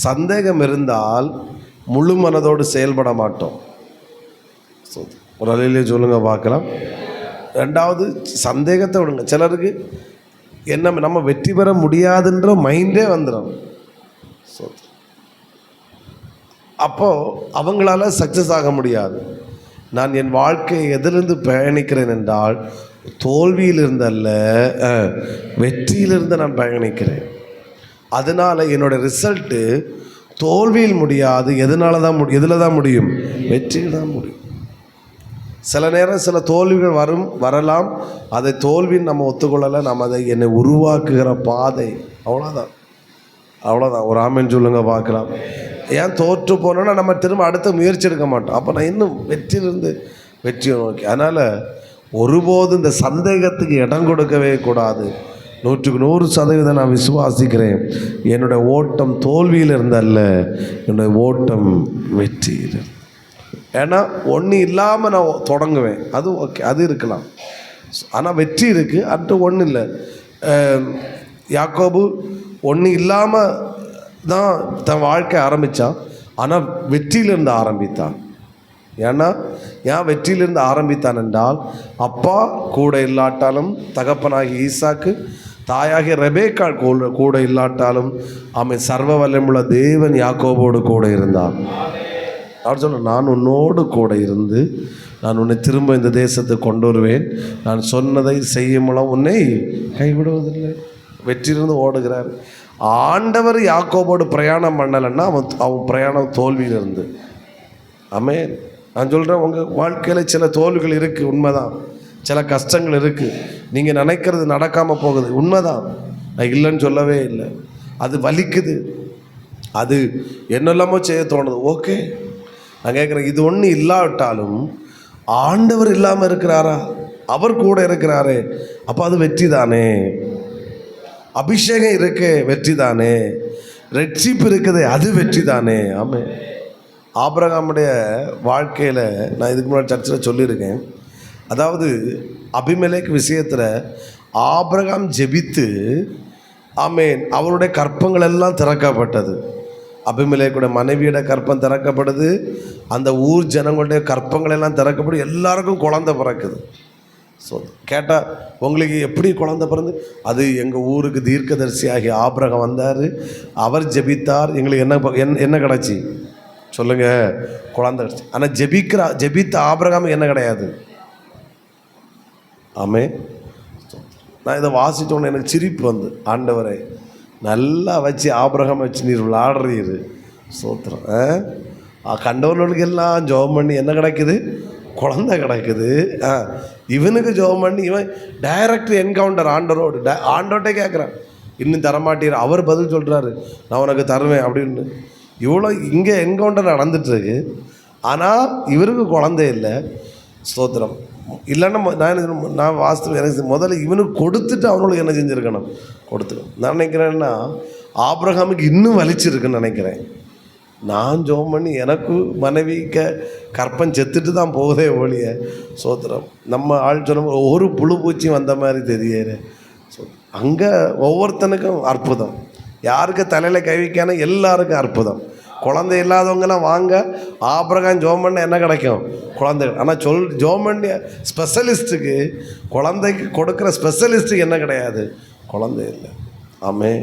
S1: சந்தேகம் இருந்தால் முழு மனதோடு செயல்பட மாட்டோம். ஒரு அலையிலே சொல்லுங்க பார்க்கலாம். ரெண்டாவது, சந்தேகத்தை விடுங்க. சிலருக்கு என்ன நம்ம வெற்றி பெற முடியாதுன்ற மைண்டே வந்துடும். அப்போது அவங்களால சக்ஸஸ் ஆக முடியாது. நான் என் வாழ்க்கையை எதிலிருந்து பயணிக்கிறேன் என்றால் தோல்வியிலிருந்து அல்ல, வெற்றியிலிருந்து நான் பயணிக்கிறேன். அதனால் என்னோடய ரிசல்ட்டு தோல்வியில் முடியாது. எதில் தான் முடியும்? வெற்றியில் தான் முடியும். சில நேரம் சில தோல்விகள் வரலாம். அதை தோல்வின்னு நம்ம ஒத்துக்கொள்ளலை. நம்ம அதை என்னை உருவாக்குகிற பாதை, அவ்வளோதான். ஒரு ஆமென் சொல்லுங்க பார்க்கலாம். ஏன் தோற்று போனோன்னா நம்ம திரும்ப அடுத்த முயற்சி எடுக்க மாட்டோம். அப்போ நான் இன்னும் வெற்றியிலிருந்து வெற்றியை நோக்கி. அதனால் ஒருபோதும் இந்த சந்தேகத்துக்கு இடம் கொடுக்கவே கூடாது. 100% நான் விசுவாசிக்கிறேன். என்னுடைய ஓட்டம் தோல்வியில் இருந்தல்ல, என்னுடைய ஓட்டம் வெற்றியில். ஏன்னா ஒன்று இல்லாமல் நான் தொடங்குவேன், அது ஓகே, அது இருக்கலாம். ஆனால் வெற்றி இருக்குது, அடுத்து ஒன்றும் இல்லை. யாக்கோபு ஒன்று இல்லாமல் தான் தன் வாழ்க்கை ஆரம்பித்தான், ஆனால் வெற்றியிலிருந்து ஆரம்பித்தான். ஏன்னா ஏன் வெற்றியிலிருந்து ஆரம்பித்தான் என்றால், அப்பா கூட இல்லாட்டாலும், தகப்பனாகி ஈசாக்கு, தாயாகிய ரெபேக்காள் கூட இல்லாட்டாலும், அவன் சர்வ வல்லமையுள்ள தேவன் யாக்கோபோடு கூட இருந்தான். அவர் சொல்ல, நான் உன்னோடு கூட இருந்து நான் உன்னை திரும்ப இந்த தேசத்துக்கு கொண்டு வருவேன், நான் சொன்னதை செய்யும் மூலம் உன்னை கைவிடுவதில்லை. வெற்றியிலிருந்து ஓடுகிறார். ஆண்டவர் யாக்கோபோடு பிரயாணம் பண்ணலைன்னா அவன் பிரயாணம் தோல்வியிலிருந்து. ஆமென். நான் சொல்கிறேன், உங்கள் வாழ்க்கையில் சில தோல்விகள் இருக்குது, உண்மைதான். சில கஷ்டங்கள் இருக்குது, நீங்கள் நினைக்கிறது நடக்காமல் போகுது, உண்மைதான். நான் இல்லைன்னு சொல்லவே இல்லை. அது வலிக்குது, அது என்னெல்லாமோ செய்ய தோணுது, ஓகே. நான் கேட்குறேன், இது ஒன்று இல்லாவிட்டாலும் ஆண்டவர் இல்லாமல் இருக்கிறாரா? அவர் கூட இருக்கிறாரே, அப்போ அது வெற்றி தானே. அபிஷேகம் இருக்கு, வெற்றி தானே. ரட்சிப்பு இருக்குது, அது வெற்றி தானே. ஆமாம். ஆபிரகாமுடைய வாழ்க்கையில் நான் இதுக்கு முன்னாடி சர்ச்சில் சொல்லியிருக்கேன். அதாவது அபிமெலேக் விஷயத்தில் ஆபிரகாம் ஜெபித்து, ஆமேன், அவருடைய கற்பங்கள் எல்லாம் திறக்கப்பட்டது. அபிமெலேக்குடைய மனைவியோட கற்பம் திறக்கப்படுது, அந்த ஊர் ஜனங்களுடைய கற்பங்கள் எல்லாம் திறக்கப்படும், எல்லாருக்கும் குழந்தை பிறக்குது. ஸோ கேட்டால் உங்களுக்கு எப்படி குழந்தை பிறந்து, அது எங்கள் ஊருக்கு தீர்க்கதரிசியாகி ஆபிரகாம் வந்தார், அவர் ஜெபித்தார், எங்களுக்கு என்ன கிடச்சி சொல்லுங்கள்? குழந்தை கிடச்சி. ஆனால் ஜெபித்த ஆபிரகாம் என்ன கிடையாது. ஆமே. நான் இதை வாசித்தோன்னு எனக்கு சிரிப்பு வந்து, ஆண்டவரை நல்லா வச்சு ஆபிரகாம் வச்சு நீர் விளாடுறீரு, சோத்திரம். கண்டவர்களுக்கு எல்லாம் ஜெபம் பண்ணி என்ன கிடைக்குது? குழந்தை கிடைக்குது. இவனுக்கு ஜெபம் பண்ணி இவன் டைரக்ட் என்கவுண்டர் ஆண்டரோடு. ஆண்டோட்டே கேட்குறான், இன்னும் தரமாட்டீர். அவர் பதில் சொல்கிறாரு, நான் உனக்கு தருவேன் அப்படின்னு. இவ்வளோ இங்கே என்கவுண்டர் நடந்துட்டுருக்கு, ஆனால் இவருக்கு குழந்தை இல்லை. ஸ்தோத்திரம். இல்லைன்னா நான் வாஸ்தவம் எனக்கு முதல்ல இவனுக்கு கொடுத்துட்டு அவனுக்கு என்ன செஞ்சுருக்கணும்? கொடுத்துக்கணும். நான் நினைக்கிறேன்னா ஆபிரகாமுக்கு இன்னும் வலிச்சிருக்குன்னு நினைக்கிறேன். நான் ஜெபம் பண்ணி எனக்கு மனைவி கற்பன் செத்துட்டு தான் போகுதே ஒழிய, சோத்திரம். நம்ம ஆள் சொல்லும் ஒரு புழு பூச்சி வந்த மாதிரி தெரியல. அங்கே ஒவ்வொருத்தனுக்கும் அற்புதம். யாருக்கு தலையில் கை வைக்கான எல்லாருக்கும் அற்புதம். குழந்தை இல்லாதவங்கெல்லாம் வாங்க, ஆபிரகாம் ஜெபம் பண்ண என்ன கிடைக்கும்? குழந்தைகள். ஆனால் ஜெபம் பண்ணி ஸ்பெஷலிஸ்ட்டுக்கு, குழந்தைக்கு கொடுக்குற ஸ்பெஷலிஸ்ட்டுக்கு என்ன கிடையாது? குழந்தை இல்லை. ஆமே.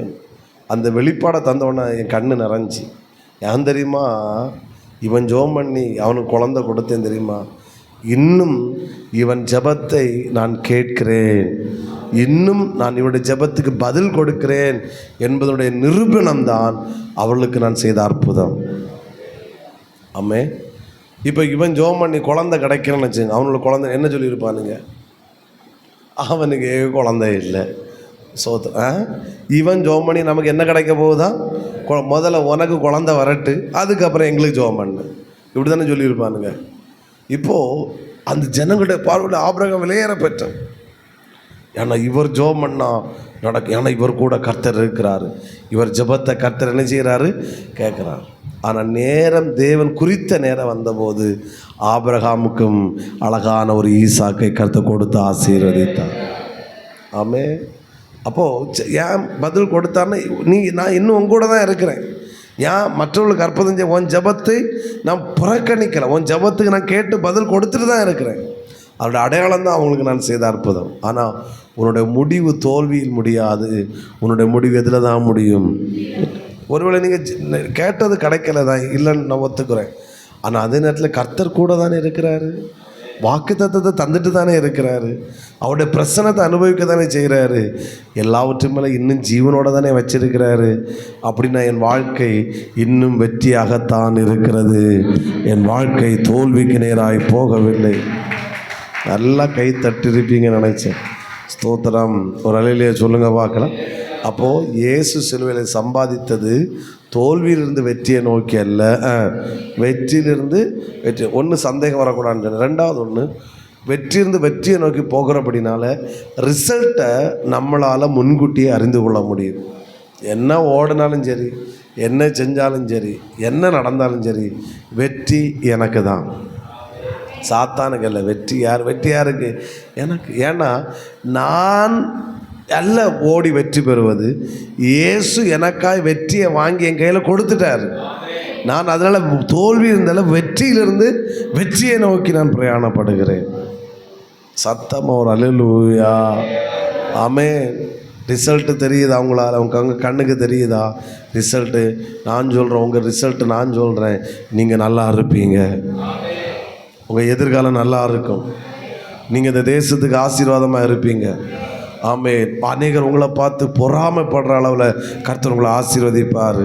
S1: அந்த வெளிப்பாடை தந்தவொடனே என் கண்ணு நிறைஞ்சி. ஏன் தெரியுமா? இவன் ஜெபம் பண்ணி அவனுக்கு குழந்தை கொடுத்தேன் தெரியுமா? இன்னும் இவன் ஜெபத்தை நான் கேட்கிறேன், இன்னும் நான் இவனுடைய ஜெபத்துக்கு பதில் கொடுக்கிறேன் என்பதனுடைய நிரூபணம்தான் அவளுக்கு நான் செய்த அற்புதம். ஆமே. இப்போ இவன் ஜெபம் பண்ணி குழந்தை கிடைக்கிறேன்னு வச்சுங்க, அவனுக்கு குழந்தை என்ன சொல்லியிருப்பானுங்க? அவனுக்கு குழந்தை இல்லை. இவன் ஜெபம் பண்ணி நமக்கு என்ன கிடைக்க போகுதான்? முதல்ல உனக்கு குழந்தை வரட்டு, அதுக்கப்புறம் எங்களுக்கு ஜெபம் பண்ணு, இப்படி தானே சொல்லியிருப்பானுங்க. இப்போது அந்த ஜனங்களுடைய பார்வையில் ஆபிரகாம் விலையேற பெற்றான். ஏன்னா இவர் ஜெபம் பண்ணா நடக்கும். ஏன்னா இவர் கூட கர்த்தர் இருக்கிறாரு. இவர் ஜெபத்தை கர்த்தர் என்ன செய்கிறாரு? கேட்குறாரு. ஆனால் நேரம் தேவன் குறித்த நேரம் வந்தபோது ஆபிரகாமுக்கும் அழகான ஒரு ஈசாக்கை கர்த்தர் கொடுத்து ஆசீர்வதித்தார். ஆமே. அப்போது ஏன் பதில் கொடுத்தான்னு நான் இன்னும் உங்க கூட தான் இருக்கிறேன். ஏன் மற்றவர்களுக்கு அற்புதம் செய்ய உன் ஜபத்தை நான் புறக்கணிக்கலை. உன் ஜபத்துக்கு நான் கேட்டு பதில் கொடுத்துட்டு தான் இருக்கிறேன். அவருடைய அடையாளம் தான் அவங்களுக்கு நான் செய்த அற்புதம். ஆனால் உன்னுடைய முடிவு தோல்வியில் முடியாது. உன்னுடைய முடிவு எதில் தான் முடியும்? ஒருவேளை நீங்கள் கேட்டது கிடைக்கல தான், இல்லைன்னு நான் ஒத்துக்கிறேன். ஆனால் அதே நேரத்தில் கர்த்தர் கூட தானே இருக்கிறாரு. வாக்கு தத்தத்தை தந்துட்டு தானே இருக்கிறாரு. அவருடைய பிரசன்னத்தை அனுபவிக்க தானே செய்கிறாரு. எல்லாவற்றும் மேலே இன்னும் ஜீவனோட தானே வச்சிருக்கிறாரு. அப்படின்னா என் வாழ்க்கை இன்னும் வெற்றியாகத்தான் இருக்கிறது. என் வாழ்க்கை தோல்விக்கு நேராய் போகவில்லை. நல்லா கை தட்டிருப்பீங்கன்னு நினச்சேன். ஸ்தோத்திரம். ஒரு அலையிலேயே சொல்லுங்கள் பார்க்கலாம். அப்போது இயேசு சிலுவையில் சம்பாதித்தது தோல்வியிலிருந்து வெற்றியை நோக்கி அல்ல, வெற்றியிலிருந்து வெற்றி. ஒன்று சந்தேகம் வரக்கூடாதுன்னு. ரெண்டாவது ஒன்று, வெற்றியிலிருந்து வெற்றியை நோக்கி போகிறபடினால ரிசல்ட்டை நம்மளால் முன்கூட்டியே அறிந்து கொள்ள முடியும். என்ன ஓடினாலும் சரி, என்ன செஞ்சாலும் சரி, என்ன நடந்தாலும் சரி, வெற்றி எனக்கு தான், சாத்தானுக்கு இல்லை. வெற்றி யாருக்கு? எனக்கு. ஏன்னா நான் அல்ல ஓடி வெற்றி பெறுவது, இயேசு எனக்காய் வெற்றியை வாங்கி என் கையில் கொடுத்துட்டார். நான் அதனால் தோல்வி இருந்தாலும் வெற்றியிலிருந்து வெற்றியை நோக்கி நான் பிரயாணப்படுகிறேன். சத்தமாக ஒரு அல்லேலூயா. ஆமென். ரிசல்ட்டு தெரியுதா அவங்களால? அவங்க கண்ணுக்கு தெரியுதா ரிசல்ட்டு? நான் சொல்கிறேன், உங்கள் ரிசல்ட்டு நான் சொல்கிறேன், நீங்கள் நல்லா இருப்பீங்க. உங்கள் எதிர்காலம் நல்லா இருக்கும். நீங்கள் இந்த தேசத்துக்கு ஆசீர்வாதமாக இருப்பீங்க. ஆமென். அநேகர் உங்களை பார்த்து பொறாமைப்படுற அளவில் கர்த்தர் உங்களை ஆசீர்வதிப்பார்.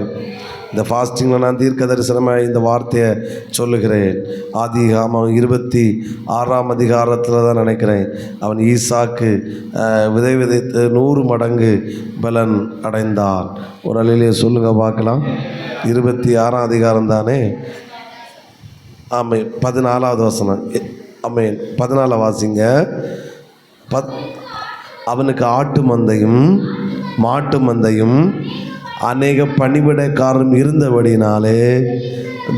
S1: இந்த ஃபாஸ்டிங்கில் நான் தீர்க்க தரிசனமாக இந்த வார்த்தையை சொல்லுகிறேன். ஆதிகாமம் 26ஆம் அதிகாரத்தில் தான் நினைக்கிறேன். அவன் ஈசாக்கு விதைத்து 100 மடங்கு பலன் அடைந்தான். ஒரு அலையிலேயே சொல்லுங்கள் பார்க்கலாம். 26ஆம் அதிகாரம் தானே? ஆமென். 14வது வசனம். ஆமென். 14 வாசிங்க. அவனுக்கு ஆட்டு மந்தையும் மாட்டு மந்தையும் அநேக பணிவிடைக்காரரும் இருந்தபடினாலே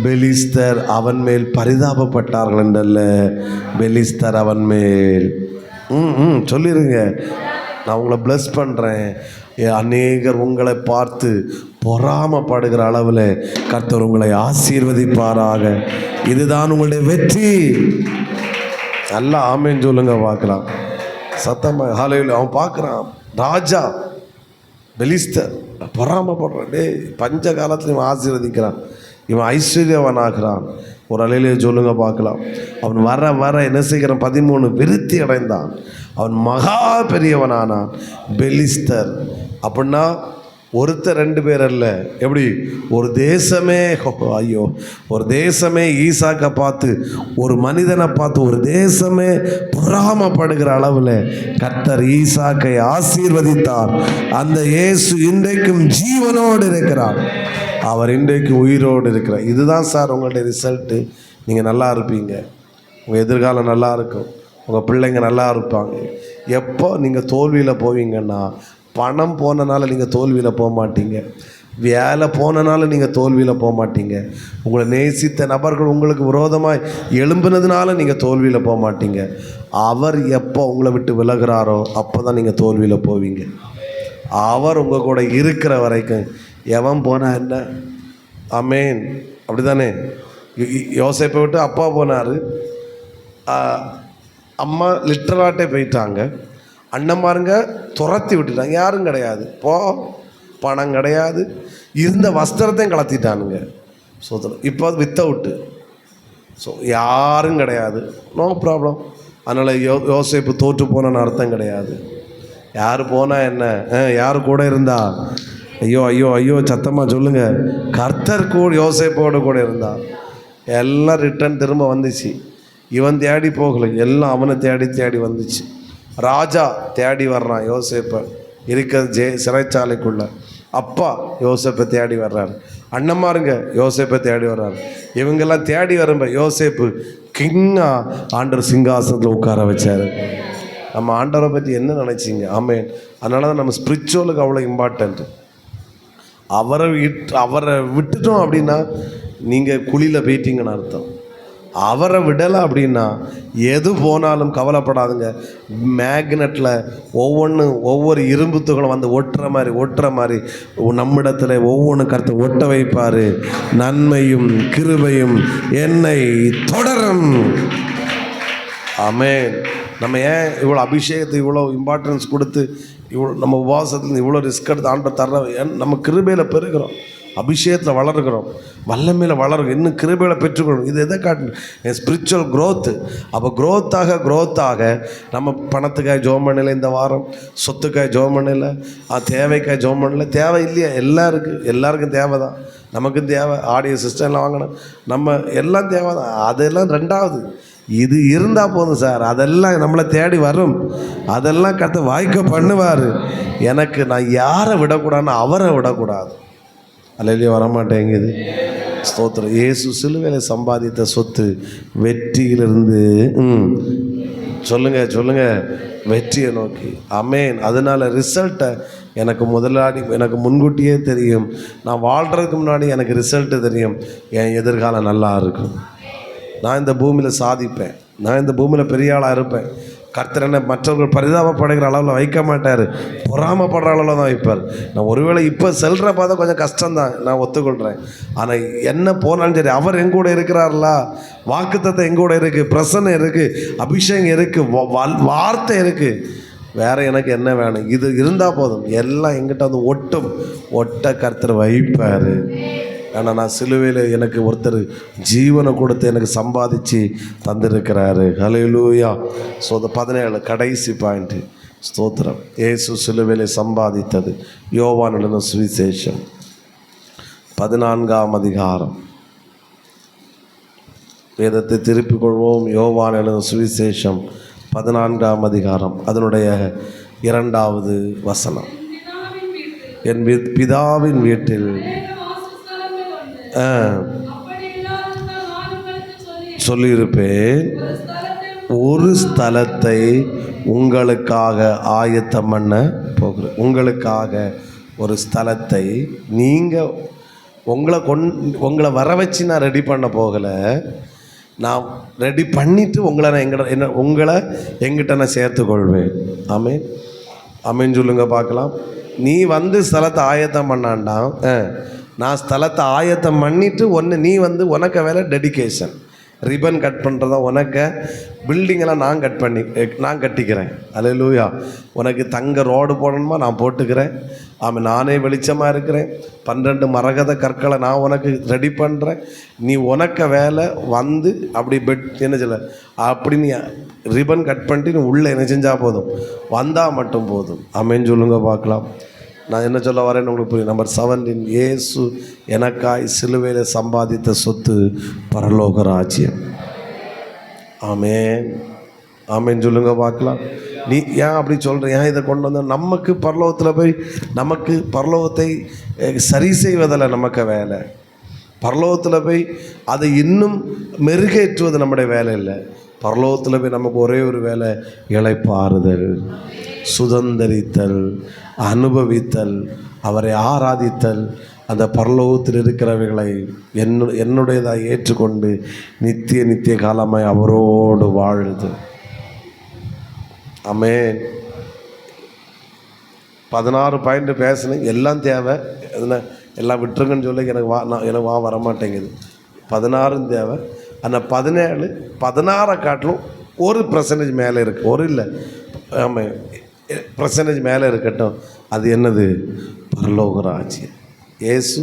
S1: பெலிஸ்தர் அவன் மேல் பரிதாபப்பட்டார்கள் என்றல்ல, பெலிஸ்தர் அவன் மேல். சொல்லிடுங்க. நான் உங்களை ப்ளஸ் பண்ணுறேன். அநேகர் உங்களை பார்த்து பொறாமப்படுகிற அளவில் கர்த்தர் உங்களை ஆசீர்வதிப்பாராக. இதுதான் உங்களுடைய வெற்றி. நல்லா ஆமேன்னு சொல்லுங்க பார்க்கலாம். சத்தமாக ஹல்லேலூயா. அவன் பார்க்குறான், ராஜா பெலிஸ்தர் பொறாமப்படுறான். டே, பஞ்ச காலத்தில் இவன் ஆசீர்வதிக்கிறான், இவன் ஐஸ்வர்யவன் ஆகிறான். ஒரு அலையிலேயே சொல்லுங்க பார்க்கலாம். அவன் வர வர என்ன செய்கிறான்? 13 விருத்தி அடைந்தான். அவன் மகா பெரியவனானான். பெலிஸ்தர் அப்படின்னா ஒருத்தர் 2 பேர் அல்ல, எப்படி ஒரு தேசமே, ஐயோ, ஒரு தேசமே ஈசாக்கை பார்த்து, ஒரு மனிதனை பார்த்து ஒரு தேசமே பொறாமப்படுகிற அளவில் கர்த்தர் ஈசாக்கை ஆசீர்வதித்தார். அந்த இயேசு இன்றைக்கும் ஜீவனோடு இருக்கிறார். அவர் இன்றைக்கு உயிரோடு இருக்கிறார். இதுதான் சார் உங்களுடைய ரிசல்ட்டு. நீங்கள் நல்லா இருப்பீங்க, உங்கள் எதிர்காலம் நல்லா இருக்கும், உங்கள் பிள்ளைங்க நல்லா இருப்பாங்க. எப்போ நீங்கள் தோல்வியில் போவீங்கன்னா, பணம் போனனால நீங்கள் தோல்வியில் போக மாட்டீங்க, வேலை போனனால நீங்கள் தோல்வியில் போக மாட்டீங்க, உங்களை நேசித்த நபர்கள் உங்களுக்கு விரோதமாக எழும்பினதுனால நீங்கள் தோல்வியில் போக மாட்டீங்க. அவர் எப்போ உங்களை விட்டு விலகிறாரோ அப்போ தான் நீங்கள் தோல்வியில் போவீங்க. அவர் உங்கள் கூட இருக்கிற வரைக்கும் எவன் போனால் என்ன? ஆமேன். அப்படி தானே? யோசேப்பை விட்டு அப்பா போனார், அம்மா லிட்டராட்டே போயிட்டாங்க, அண்ணன்மாருங்க துரத்தி விட்டுட்டாங்க, யாரும் கிடையாது, பணம் கிடையாது, இருந்த வஸ்திரத்தையும் கலத்திட்டானுங்க. ஸோ இப்போ அது வித்தவுட்டு, ஸோ யாரும் கிடையாது, நோ ப்ராப்ளம். அதனால் யோசேப்பு தோற்று போனன்னு அர்த்தம் கிடையாது. யார் போனால் என்ன, யார் கூட இருந்தா, ஐயோ ஐயோ ஐயோ சத்தமாக சொல்லுங்கள், கர்த்தர் கூட யோசேப்போடு கூட இருந்தார். எல்லாம் ரிட்டன் திரும்ப வந்துச்சு. இவன் தேடி போகலை, எல்லாம் அவனை தேடி தேடி வந்துச்சு. ராஜா தேடி வர்றான் யோசேப்பை, இருக்கிற சிறைச்சாலைக்குள்ள. அப்பா யோசேப்பை தேடி வர்றாரு, அண்ணன்மாருங்க யோசேப்பை தேடி வர்றாரு. இவங்கெல்லாம் தேடி வரும்ப யோசேப்பு கிங்கா ஆண்டவர் சிங்காசனத்தில் உட்கார வச்சார். நம்ம ஆண்டவரை பற்றி என்ன நினச்சிங்க? ஆமேன். அதனால தான் நம்ம ஸ்பிரிச்சுவலுக்கு அவ்வளோ இம்பார்ட்டன்ட்டு. அவரை விட்டுட்டோம் அப்படின்னா நீங்கள் குழியில் போயிட்டீங்கன்னு அர்த்தம். அவரை விடலை அப்படின்னா எது போனாலும் கவலைப்படாதுங்க. மேக்னெட்டில் ஒவ்வொரு இரும்பு துகளும் வந்து ஒட்டுற மாதிரி நம்மிடத்தில் ஒவ்வொன்று கருத்து ஒட்ட வைப்பார். நன்மையும் கிருபையும் என்னை தொடரும். ஆமென். நம்ம ஏன் இவ்வளோ அபிஷேகத்தை இவ்வளோ இம்பார்ட்டன்ஸ் கொடுத்து நம்ம உபவாசத்தில் இவ்வளோ ரிஸ்க் எடுத்து ஆண்டவர் தர்ற, நம்ம கிருபையில் பெருகிறோம், அபிஷேகத்தில் வளர்கிறோம், வல்லமையில் வளரும், இன்னும் கிருபையில் பெற்றுக்கணும். இது எதை காட்டு? Spiritual growth. அப்போ க்ரோத்தாக நம்ம பணத்துக்காக ஜோம் பண்ணல, இந்த வாரம் சொத்துக்காக ஜோம் பண்ணல, தேவைக்காக ஜோம் பண்ணல. தேவை இல்லையா? எல்லாருக்கும் தேவை தான். நமக்கும் தேவை, ஆடியோ சிஸ்டம்லாம் வாங்கணும், நம்ம எல்லாம் தேவை தான். அதெல்லாம் 2வது. இது இருந்தால் போதும் சார், அதெல்லாம் நம்மளை தேடி வரும், அதெல்லாம் கர்த்தர் வாய்க்க பண்ணுவார். எனக்கு நான் யாரை விடக்கூடாதுன்னு அவரை விடக்கூடாது. அல்லையே வரமாட்டேங்குது. ஸ்தோத்திரம். இயேசு சிலுவையில் சம்பாதித்த சொத்து வெற்றியிலிருந்து சொல்லுங்க வெற்றியை நோக்கி. ஆமேன். அதனால ரிசல்ட்டை எனக்கு முன்கூட்டியே தெரியும். நான் வாழ்கிறதுக்கு முன்னாடி எனக்கு ரிசல்ட்டு தெரியும். என் எதிர்காலம் நல்லா இருக்கும், நான் இந்த பூமியில் சாதிப்பேன், நான் இந்த பூமியில் பெரிய ஆளாக இருப்பேன். கர்த்தர் என்ன மற்றவர்கள் பரிதாபப்படுகிற அளவில் வைக்க மாட்டார், பொறாமப்படுற அளவில் தான் வைப்பார். நான் ஒருவேளை இப்போ செல்கிற பார்த்தா கொஞ்சம் கஷ்டம்தான், நான் ஒத்துக்கொள்கிறேன். ஆனால் என்ன போனாலும் சரி, அவர் எங்கூட இருக்கிறார்களா, வாக்குத்தத்தம் எங்கூட இருக்குது, பிரசன்னம் இருக்குது, அபிஷேகம் இருக்குது, வார்த்தை இருக்குது. வேறு எனக்கு என்ன வேணும்? இது இருந்தால் போதும். எல்லாம் எங்கிட்ட வந்து ஒட்ட கர்த்தர் வைப்பார். ஆனால் நான் சிலுவையில் எனக்கு ஒருத்தர் ஜீவனை கொடுத்து எனக்கு சம்பாதிச்சு தந்திருக்கிறாரு. ஹல்லேலூயா. ஸோ 17 கடைசி பாயிண்ட்டு. ஸ்தோத்திரம். இயேசு சிலுவையில் சம்பாதித்தது. யோவான் எழுதின சுவிசேஷம் 14ஆம் அதிகாரம். வேதத்தை திருப்பிக் கொள்வோம். யோவான் எழுதின சுவிசேஷம் 14ஆம் அதிகாரம், அதனுடைய 2வது வசனம். என் பிதாவின் வீட்டில் சொல்லியிருப்பேன், ஒரு ஸ்தலத்தை உங்களுக்காக ஆயத்தம் பண்ண போகிறேன். உங்களுக்காக ஒரு ஸ்தலத்தை நீங்கள் உங்களை வர வச்சு நான் ரெடி பண்ண போகலை, நான் ரெடி பண்ணிவிட்டு உங்களை எங்கிட்ட நான் சேர்த்துக்கொள்வேன். ஆமேன். ஆமேன் சொல்லுங்க பார்க்கலாம். நீ வந்து ஸ்தலத்தை ஆயத்தம் பண்ணாண்டாம், நான் ஸ்தலத்தை ஆயத்தம் பண்ணிவிட்டு நீ உனக்கு வேலை டெடிகேஷன். ரிப்பன் கட் பண்ணுறதா உனக்கு பில்டிங்கெல்லாம் நான் கட்டிக்கிறேன். அல்லேலூயா. உனக்கு தங்க ரோடு போடணுமா, நான் போட்டுக்கிறேன். ஆமாம், நானே வெளிச்சமாக இருக்கிறேன். 12 மரகத கற்களை நான் உனக்கு ரெடி பண்ணுறேன். நீ உனக்கு வேலை வந்து அப்படி பெட் என்ன சொல்ல அப்படி நீ ரிப்பன் கட் பண்ணிட்டு நீ உள்ளே என்ன செஞ்சால் போதும், வந்தால் மட்டும் போதும். ஆமென் சொல்லுங்க பார்க்கலாம். நான் என்ன சொல்ல வரேன்னு உங்களுக்கு புரியும். நம்பர் 7, இயேசு எனக்காய் சிலுவையில் சம்பாதித்த சொத்து பரலோக ராஜ்யம். ஆமென். ஆமென் சொல்லுங்க பார்க்கலாம். நீ ஏன் அப்படி சொல்கிற, ஏன் இதை கொண்டு வந்த? நமக்கு பரலோகத்தில் போய் நமக்கு பரலோகத்தை சரி செய்வதில்லை நமக்கு வேலை. பரலோகத்தில் போய் அதை இன்னும் மெருகேற்றுவது நம்முடைய வேலை இல்லை. பரலோகத்தில் போய் நமக்கு ஒரே ஒரு வேலை, இளைப்பாறுதல், சுதந்தரித்தல், அனுபவித்தல், அவரை ஆராதித்தல், அந்த பரலோகத்தில் இருக்கிறவைகளை என்னுடையதாக ஏற்றுக்கொண்டு நித்திய காலமாய் அவரோடு வாழுது. ஆமென். 16 பாயிண்ட் பேசுனேன், எல்லாம் தேவை. என்ன எல்லாம் விட்டுருங்கன்னு சொல்லி எனக்கு வரமாட்டேங்குது. 16 தேவை. அந்த 17 16 காட்டிலும் 1% மேலே இருக்குது. ஒரு இல்லை, ஆமாம், % மேலே இருக்கட்டும். அது என்னது? பரலோக ராஜ்யம். இயேசு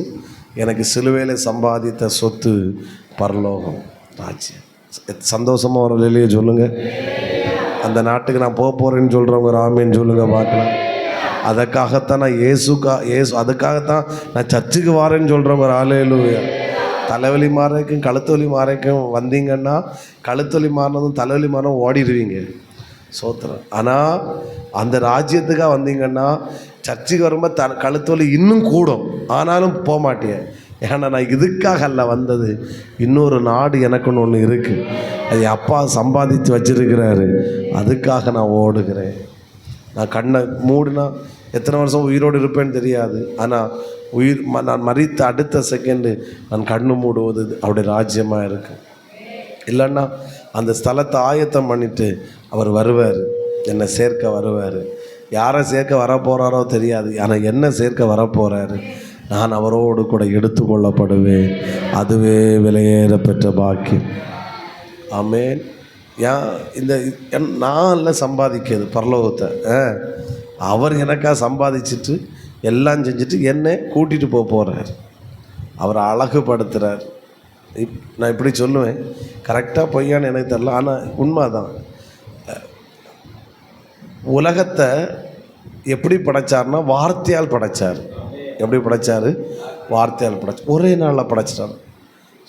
S1: எனக்கு சிலுவையில் சம்பாதித்த சொத்து பரலோகம் ராஜ்யம். சந்தோஷமாக ஒரு வெளியே சொல்லுங்கள். அந்த நாட்டுக்கு நான் போக போகிறேன்னு சொல்கிறவங்க ஆமேன்னு சொல்லுங்கள் பார்க்கலாம். அதுக்காகத்தான் நான் இயேசு அதுக்காகத்தான் நான் சர்ச்சுக்கு வாரேன்னு சொல்கிறவங்க அல்லேலூயா. தலைவலி மாறைக்கும் கழுத்து வலி மாறைக்கும் வந்தீங்கன்னா, கழுத்து வலி மாறினதும் தலைவலி மாறினதும் ஓடிடுவீங்க. சோத்திரம். ஆனால் அந்த ராஜ்யத்துக்காக வந்தீங்கன்னா, சர்ச்சுக்கு வரும்போது கழுத்து வலி இன்னும் கூடும், ஆனாலும் போக மாட்டேன். ஏன்னா நான் இதுக்காக அல்ல வந்தது. இன்னொரு நாடு எனக்குன்னு ஒன்று இருக்குது, அது அப்பா சம்பாதித்து வச்சிருக்கிறாரு. அதுக்காக நான் ஓடுகிறேன். நான் கண்ணை மூடினா எத்தனை வருஷம் உயிரோடு இருப்பேன்னு தெரியாது. ஆனால் நான் மரித்த அடுத்த செகண்டு நான் கண்ணு மூடுவது அவருடைய ராஜ்யமாக இருக்கு. இல்லைன்னா அந்த ஸ்தலத்தை ஆயத்தம் பண்ணிவிட்டு அவர் வருவார், என்னை சேர்க்க வருவார். யாரை சேர்க்க வரப்போகிறாரோ தெரியாது, ஆனால் என்ன சேர்க்க வரப்போகிறாரு. நான் அவரோடு கூட எடுத்துக்கொள்ளப்படுவேன். அதுவே விலையேற பெற்ற பாக்கியம். ஆமென். இந்த நான் இல்லை சம்பாதிக்கிறது பரலோகத்தை. அவர் எனக்காக சம்பாதிச்சுட்டு எல்லாம் செஞ்சுட்டு என்னை கூட்டிகிட்டு போகிறார். அவரை அழகுபடுத்துகிறார். நான் இப்படி சொல்லுவேன், கரெக்டாக பொய்யான்னு எனக்கு தெரியல, ஆனால் உண்மை தான். உலகத்தை எப்படி படைச்சார்னா வார்த்தையால் படைச்சார். எப்படி படைச்சார்? வார்த்தையால் படைச்சார். ஒரே நாளில் படைச்சிட்டார்.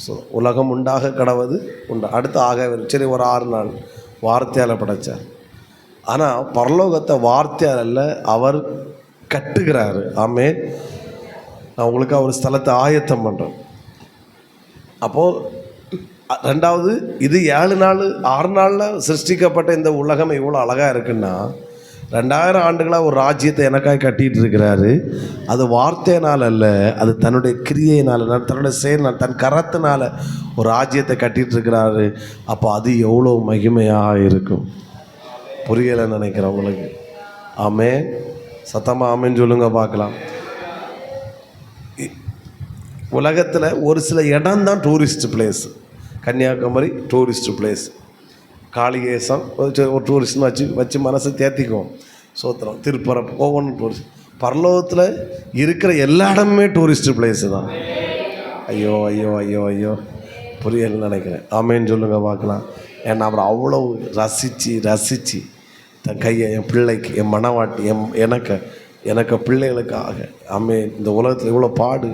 S1: ஸோ உலகம் உண்டாக கடவுது அடுத்து ஆக சரி ஒரு 6 நாள் வார்த்தையால் படைச்சார். ஆனால் பரலோகத்தை வார்த்தையால் அல்ல, அவர் கட்டுகிறார். ஆமென். நான் உங்களுக்கு ஒரு ஸ்தலத்தை ஆயத்தம் பண்ணுறேன். அப்போது 2வது இது 7 நாள் 6 நாளில் சிருஷ்டிக்கப்பட்ட இந்த உலகம் இவ்வளோ அழகாக இருக்குன்னா, 2000 ஆண்டுகளாக ஒரு ராஜ்யத்தை எனக்காக கட்டிகிட்டு இருக்கிறாரு. அது வார்த்தையினால் அல்ல, அது தன்னுடைய கிரியையினால், தன்னுடைய செயல்னால், தன் கரத்தினால் ஒரு ராஜ்யத்தை கட்டிகிட்டு இருக்கிறாரு. அப்போ அது எவ்வளோ மகிமையாக இருக்கும். புரியலைன்னு நினைக்கிறவங்களுக்கு. ஆமென். சத்தமாக ஆமென் சொல்லுங்க பார்க்கலாம். உலகத்தில் ஒரு சில இடம் தான் tourist place. Kanyakumari tourist place, Kalikesam ஒரு டூரிஸ்ட்னு வச்சு மனசை தேர்த்திக்குவோம். சோத்திரம். திருப்பரம் ஒவ்வொன்றும் டூரிஸ்ட். பரலோகத்தில் இருக்கிற எல்லா இடமுமே டூரிஸ்ட் பிளேஸு தான். ஐயோ ஐயோ ஐயோ ஐயோ புரியலன்னு நினைக்கிறேன். ஆமேன்னு சொல்லுங்க பார்க்கலாம். ஏன்னா அப்புறம் அவ்வளோ ரசித்து தன் கையை என் பிள்ளைக்கு, என் மனவாட்டி, எனக்கு பிள்ளைகளுக்காக இந்த உலகத்தில் இவ்வளோ பாடு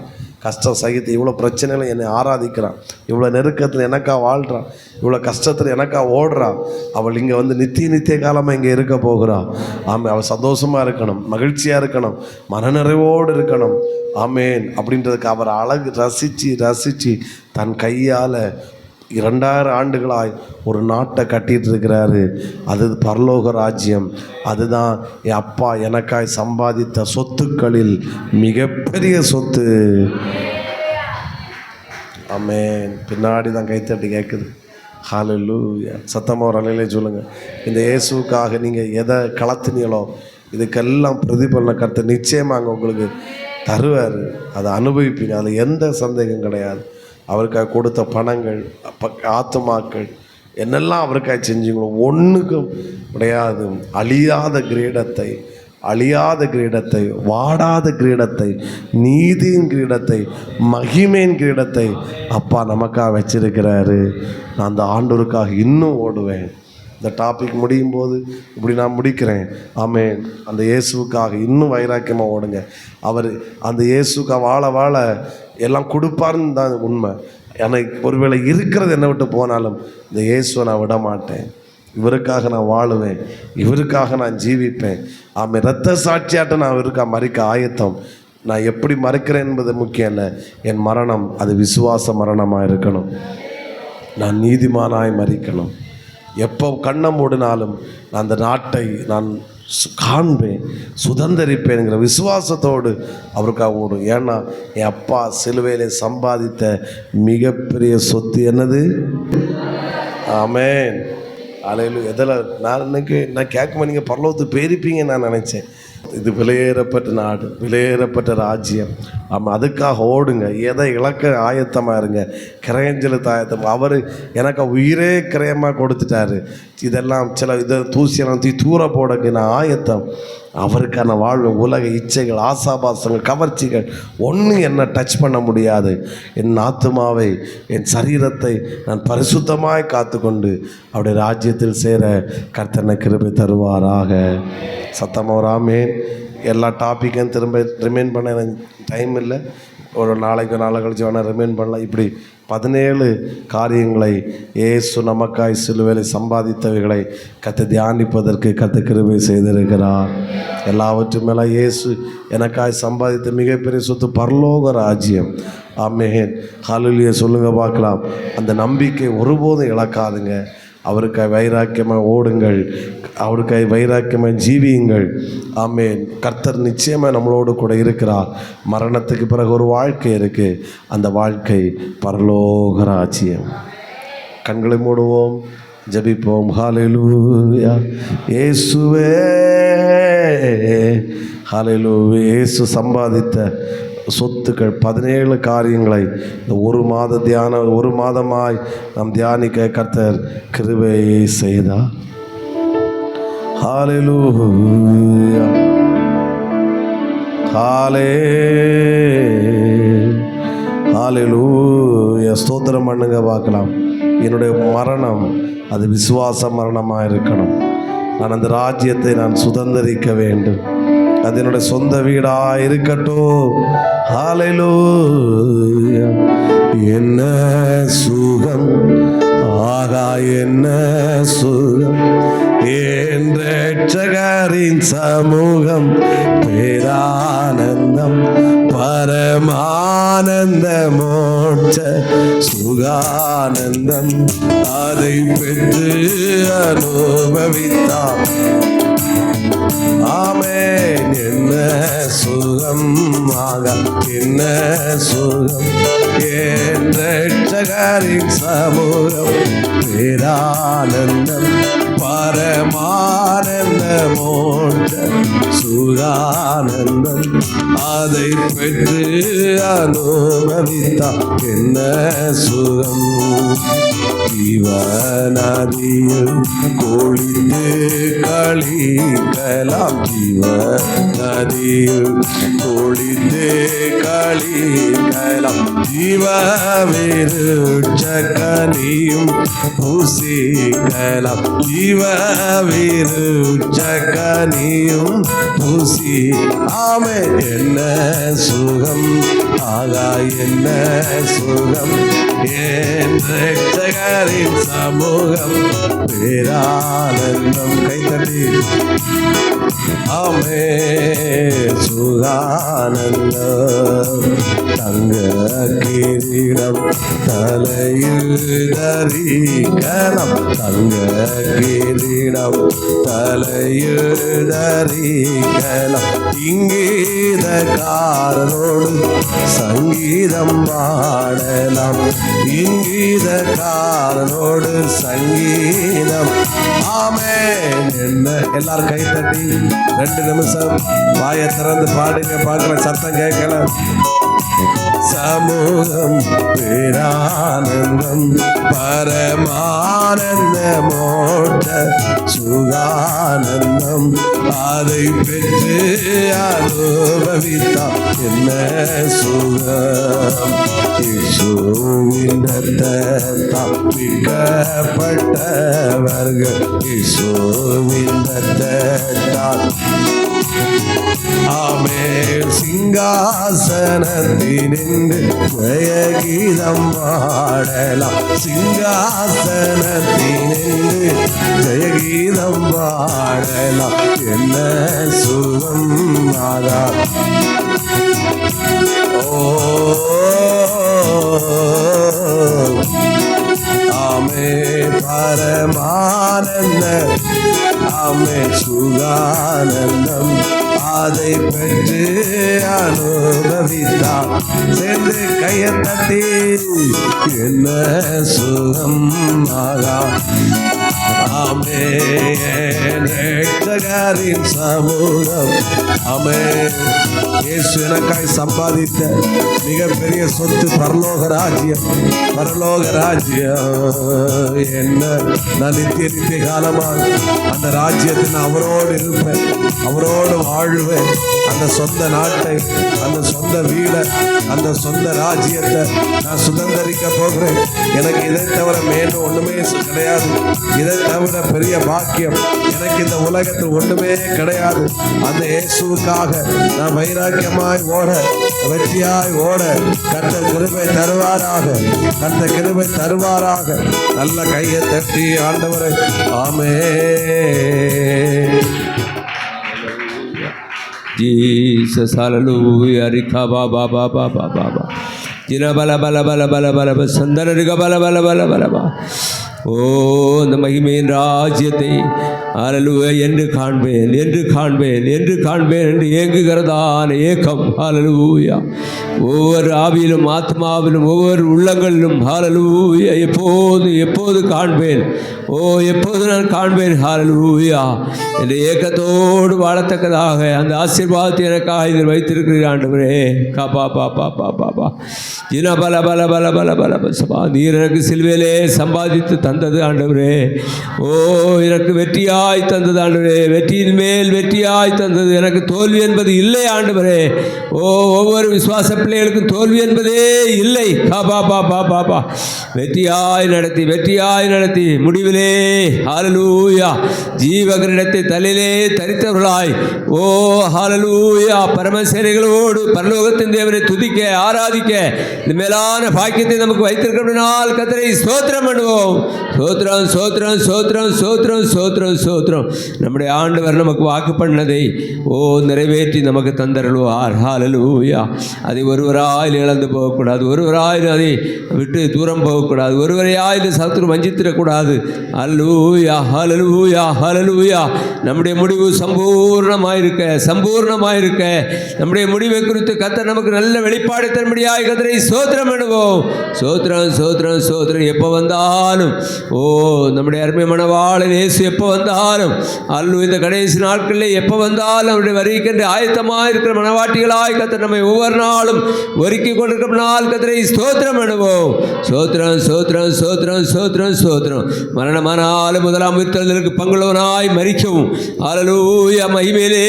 S1: கஷ்டம் சகித்து இவ்வளோ பிரச்சனைகள் என்னை ஆராதிக்கிறான், இவ்வளோ நெருக்கத்தில் எனக்காக வாழ்கிறான், இவ்வளோ கஷ்டத்தில் எனக்காக ஓடுறான். அவள் இங்கே வந்து நித்திய காலமாக இங்கே இருக்க போகிறான். அவள் சந்தோஷமாக இருக்கணும், மகிழ்ச்சியாக இருக்கணும், மனநிறைவோடு இருக்கணும். ஆமேன். அப்படின்றதுக்கு அவர் அழகு ரசித்து தன் கையால் 2000 ஆண்டுகளாய் ஒரு நாட்டை கட்டிகிட்டு இருக்கிறாரு. அது பரலோக ராஜ்யம். அதுதான் என் அப்பா எனக்காய் சம்பாதித்த சொத்துக்களில் மிகப்பெரிய சொத்து. ஆமென். பின்னாடி தான் கைத்தட்டி கேட்குது. ஹல்லேலூயா. சத்தமாக ஒரு அலையிலே சொல்லுங்கள். இந்த இயேசுக்காக நீங்கள் எதை கலத்தினீங்களோ இதுக்கெல்லாம் பிரதிபலன கர்த்தர் நிச்சயமாக உங்களுக்கு தருவார். அதை அனுபவிப்பீங்க, அதில் எந்த சந்தேகம் கிடையாது. அவருக்காக கொடுத்த பணங்கள், ஆத்துமாக்கள் என்னெல்லாம் அவருக்காக செஞ்சீங்களோ ஒன்றுக்கும் கிடையாது. அழியாத கிரீடத்தை, வாடாத கிரீடத்தை, நீதியின் கிரீடத்தை, மகிமையின் கிரீடத்தை அப்பா நமக்காக வச்சிருக்கிறாரு. நான் அந்த ஆண்டவருக்காக இன்னும் ஓடுவேன். இந்த டாபிக் முடியும் போது இப்படி நான் முடிக்கிறேன். ஆமென். அந்த இயேசுக்காக இன்னும் வைராக்கியமாக ஓடுங்க. அவர் அந்த இயேசுக்காக வாழ எல்லாம் கொடுப்பாருன்னு தான் உண்மை. எனக்கு ஒருவேளை இருக்கிறது என்னை விட்டு போனாலும் இந்த இயேசுவை நான் விட மாட்டேன். இவருக்காக நான் வாழுவேன், இவருக்காக நான் ஜீவிப்பேன். ஆமாம், இரத்த சாட்சியாட்ட நான் இவருக்காக மறிக்க ஆயத்தம். நான் எப்படி மறிக்கிறேன் என்பது முக்கியம் இல்லை. என் மரணம் அது விசுவாச மரணமாக இருக்கணும். நான் நீதிமானாய் மறிக்கணும். எப்போ கண்ணை மூடினாலும் நான் அந்த நாட்டை நான் காண்பேன், சுதந்திரிப்பேன்ங்கிற விசுவாசத்தோடு அவருக்காக ஓடும். ஏன்னா என் அப்பா சிலுவையிலே சம்பாதித்த மிகப்பெரிய சொத்து என்னது? ஆமென். அலையிலும் எதில் நான் கேட்கும்போது நீங்கள் பரலோகத்துக்கு போயிருப்பீங்கன்னு நான் நினச்சேன். இது விலையேறப்பட்ட நாடு, விலையேறப்பட்ட ராஜ்யம். ஆமாம், அதுக்காக ஓடுங்க. எதை இழக்க ஆயத்தமாக இருங்க, கிரயஞ்சலுக்கு ஆயத்தமாக. அவர் எனக்கு உயிரே கிரயமாக கொடுத்துட்டாரு. இதெல்லாம் இதை தூசியெல்லாம் தூர போடக்கு நான் ஆயத்தம். அவருக்கான வாழ்வு, உலக இச்சைகள், ஆசாபாசங்கள், கவர்ச்சிகள் ஒன்றும் என்னை டச் பண்ண முடியாது. என் ஆத்துமாவை, என் சரீரத்தை நான் பரிசுத்தமாய் காத்து கொண்டு அவருடைய ராஜ்யத்தில் சேர கர்த்தனை கிருபை தருவாராக. சத்தமாக ஆமென். எல்லா டாப்பிக்கும் திரும்ப ரிமைண்ட் பண்ண எனக்கு டைம் இல்லை. ஒரு நாளைக்கு கழிச்சு வேணால் ரிமைண்ட் பண்ணலாம். இப்படி 17 காரியங்களை இயேசு நமக்காய் சிலுவையிலே சம்பாதித்தவைகளை கற்று தியானிப்பதற்கு கற்று கிருபை செய்திருக்கிறார். எல்லாவற்றும் மேலே இயேசு எனக்காய் சம்பாதித்த மிகப்பெரிய சொத்து பரலோக ராஜ்யம். ஆமென். ஹல்லேலூயா சொல்லுங்க பார்க்கலாம். அந்த நம்பிக்கை ஒருபோதும் இழக்காதுங்க. அவருக்காய் வைராக்கியமாக ஓடுங்கள், அவருக்காய் வைராக்கியமாக ஜீவியுங்கள். ஆமென். கர்த்தர் நிச்சயமாக நம்மளோடு கூட இருக்கிறார். மரணத்துக்கு பிறகு ஒரு வாழ்க்கை இருக்குது. அந்த வாழ்க்கை பரலோக ராஜ்யம். கண்களை மூடுவோம், ஜெபிப்போம். ஹல்லேலூயா. இயேசுவே, ஹல்லேலூயா. இயேசு சம்பாதித்த சொத்துக்கள் 17 காரியங்களை இந்த ஒரு மாதமாய் நாம் தியானிக்க கர்த்தர் கிருபை செய்தார். ஹல்லேலூயா, ஹல்லேலூயா. ஸ்தோத்திரம் பண்ணுங்க பார்க்கலாம். என்னுடைய மரணம் அது விசுவாச மரணமாக இருக்கணும். நான் அந்த ராஜ்யத்தை நான் சுதந்திரிக்க வேண்டும். அது என்னுடைய சொந்த வீடாக இருக்கட்டும். ஹல்லேலூயா. என்ன சுகம், ஆகா என்ன சுகம், என் இரட்சகரின் சமூகம், பேரானந்தம், பரமானந்த மோட்ச சுகானந்தம், அதை பெற்று அனுபவித்தார். ஆமென். என்ன சுகம், ஆகா என்ன சுகம், என் இரட்சகரின் சமூகம், பேரானந்தம், பரமானந்த மோட்ச சுகானந்தம், அதை பெற்று அனுபவித்தார். என்ன சுகம். ஜீவநதியில் குளித்து களிக்கலாம், ஜீவநதியில் குளித்து களிக்கலாம், ஜீவவிருட்சக்கனியும் புசிக்கலாம், ஜீவவிருட்சக்கனியும் புசி. ஆமென். என்ன சுகம், ஆகா என்ன சுகம், என் இரட்சகரின் சமூகம், பேரானந்தம். கைத்தட்டி ஆமென். சுகானந்தம். தங்க கிரீடம் தலையில் தரிக்கலாம், தங்க கிரீடம் தலையில் தரிக்கலாம், இங்கீதக்காரனோடு சங்கீதம் பாடலாம், இங்கீதக்காரனோடு சங்கீதம். ஆமென். என்ன எல்லாரும் கை தட்டி 2 நிமிஷம் வாயை திறந்து பாடுங்க. பார்க்கல, சத்தம் கேட்கல. சமூகம் பேரானந்தம் பரமானந்த மோட்ட சுகானந்தம் அதை பெற்று அனுபவித்தால் என்ன சுகம். இயேசுவின் இரத்தத்தால் மீட்கப்பட்டவர்கள் இயேசுவின் இரத்தத்தால். ஆமென். சிங்காசனத்தினின்று ஜெயகீதம் பாடலாம். சிங்காசனத்தினின்று ஜெயகீதம் பாடலாம். என்ன சுகம் ஆகா. ஓ ஆமே பரமானந்த ஆமே சுகானந்தம் அதை பெற்று அனுபவித்தார். சேர்ந்து கையை தட்டி என்ன சுகம் ஆகா. ஆமே ரட்சகரின் சமூகம். ஆமே இயேசு எனக்காய் சம்பாதித்த மிகப்பெரிய சொத்து பரலோக ராஜ்யம். பரலோக ராஜ்யம் என்ன நான் நித்திய காலமாக அந்த ராஜ்யத்தில் அவரோடு இருப்பேன், அவரோடு வாழ்வேன். அந்த சொந்த நாட்டை, அந்த சொந்த வீடை, அந்த சொந்த ராஜ்யத்தை நான் சுதந்திரிக்க போகிறேன். எனக்கு இதை தவிர மேலும் ஒன்றுமே கிடையாது. இதை தவிர பெரிய பாக்கியம் எனக்கு இந்த உலகத்தில் ஒன்றுமே கிடையாது. அந்த இயேசுவுக்காக நான் வைராக்கியமாய் ஓட, வெற்றியாய் ஓட கர்த்தர் கிருபை தருவாராக. கர்த்தர் கிருபை தருவாராக. நல்ல கையை தட்டி ஆண்டவரை ஆமென்.
S2: Jesus, hallelujah, rika ba ba ba ba ba ba ba, jina bala bala bala bala bala bala, sandara rika bala bala bala bala ba. ஓ அந்த மகிமையின் ராஜ்யத்தை ஹல்லேலூயா என்று காண்பேன், என்று காண்பேன், என்று காண்பேன் என்று ஏங்குகிறதான ஏக்கம். ஹல்லேலூயா. ஒவ்வொரு ஆவியிலும் ஆத்மாவிலும் ஒவ்வொரு உள்ளங்களிலும் ஹல்லேலூயா எப்போது எப்போது காண்பேன், ஓ எப்போது நான் காண்பேன். ஹல்லேலூயா என்ற ஏக்கத்தோடு வாழத்தக்கதாக அந்த ஆசீர்வாதத்தை எனக்காக இதில் வைத்திருக்கிறீர் ஆண்டவரே. காப்பா பா பா பா பா பா ஜினா பல பல பல பல பல சபா. நீர் எனக்கு சிலுவையிலே சம்பாதித்து தந்தது ஆண்டவரே. ஓ எனக்கு வெற்றியாய் தந்தது ஆண்டவரே. வெற்றியின் மேல் வெற்றியாய் தந்தது. எனக்கு தோல்வி என்பது இல்லை ஆண்டவரே. ஓ ஒவ்வொரு விசுவாச பிள்ளைகளுக்கும் தோல்வி என்பதே இல்லை. காபா பா பா பா பா வெற்றியாய் நடத்தி, வெற்றியாய் நடத்தி முடிவிலே ஹல்லேலூயா ஜீவகரிடத்தை தலையிலே தரித்தவர்களாய், ஓ ஹல்லேலூயா பரமசேனைகளோடு பரலோகத்தின் தேவனை துதிக்க ஆராதிக்க இந்த மேலான பாக்கியத்தை நமக்கு வைத்திருக்கிறபடினால் கர்த்தரை ஸ்தோத்திரம் பண்ணுவோம். சோத்திரம் சோத்திரம் சோத்திரம் சோத்திரம் சோத்திரம் சோத்திரம். நம்முடைய ஆண்டவர் நமக்கு வாக்கு பண்ணதை ஓ நிறைவேற்றி நமக்கு தந்தருள்வார். ஹல்லேலூயா. அதை ஒருவராய் இழந்து போகக்கூடாது, ஒருவராய் அதை விட்டு தூரம் போகக்கூடாது, ஒருவரையாய் இந்த சத்துரு வஞ்சித்திடக்கூடாது. ஹல்லேலூயா ஹல்லேலூயா ஹல்லேலூயா. நம்முடைய முடிவு சம்பூர்ணமாயிருக்க, சம்பூர்ணமாயிருக்க நம்முடைய முடிவை குறித்து கர்த்தர் நமக்கு நல்ல வெளிப்பாடு தரும்படியாய் கர்த்தரை ஸ்தோத்திரம் பண்ணுவோம். சோத்திரம் சோத்திரம் சோத்திரம். எப்போ வந்தாலும் ஓ நம்முடைய அருமை மணவாளன் இயேசு எப்போ வந்தாலும் அல்லு இந்த கடைசி நாட்களில் எப்போ வந்தாலும் அவருடைய வருகைக்கென்று ஆயத்தமாக இருக்கிற மணவாட்டிகளாய் கர்த்தர் நம்மை ஒவ்வொரு நாளும் ஒருக்கி கொண்டிருக்கிற நாள் கர்த்தரை ஸ்தோத்திரம் பண்ணுவோம். சோத்திரம் சோத்திரம் சோத்திரம் சோத்திரம் சோத்திரம். மரணமானாலும் முதலாம் உயிர்த்தெழுதலுக்கு பங்குள்ளவனாய் மரிக்கவும் ஹல்லேலூயா மகிமையிலே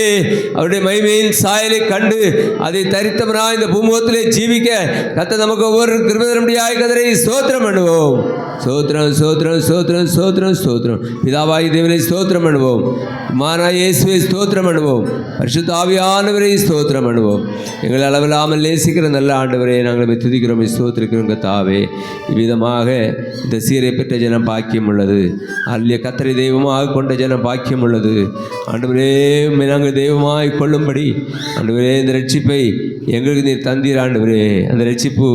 S2: அவருடைய மகிமையின் சாயலை கண்டு அதை தரித்தவனாய் இந்த பூமுகத்திலே ஜீவிக்க கர்த்தர் நமக்கு ஒவ்வொரு கிருபை தரும்படியாய் கர்த்தரை ஸ்தோத்திரம் பண்ணுவோம். சோத்திரம் சோத்திரம் சோத்திரம் சோத்திரம் சோத்திரம். பிதாவாகி தேவனை ஸ்தோத்திரம் பண்ணுவோம். குமாரனாகிய இயேசுவை ஸ்தோத்திரம் பண்ணுவோம். பரிசுத்த ஆவியானவரை ஸ்தோத்திரம் பண்ணுவோம். எங்களை அளவில்லாமல் நேசிக்கிற நல்ல ஆண்டவரை நாங்கள் துதிக்கிறோம், ஸ்தோத்திரிக்கிறோம். கர்த்தாவே இவ்விதமாக இந்த சீரை பெற்ற ஜனம் பாக்கியம் உள்ளது. அல்ல கர்த்தரை தெய்வமாக கொண்ட ஜனம் பாக்கியம் உள்ளது. ஆண்டவரே நாங்கள் தெய்வமாய் கொள்ளும்படி ஆண்டவரே இந்த ரட்சிப்பை எங்களுக்கு நீர் தந்தீர் ஆண்டவரே. அந்த ரட்சிப்பு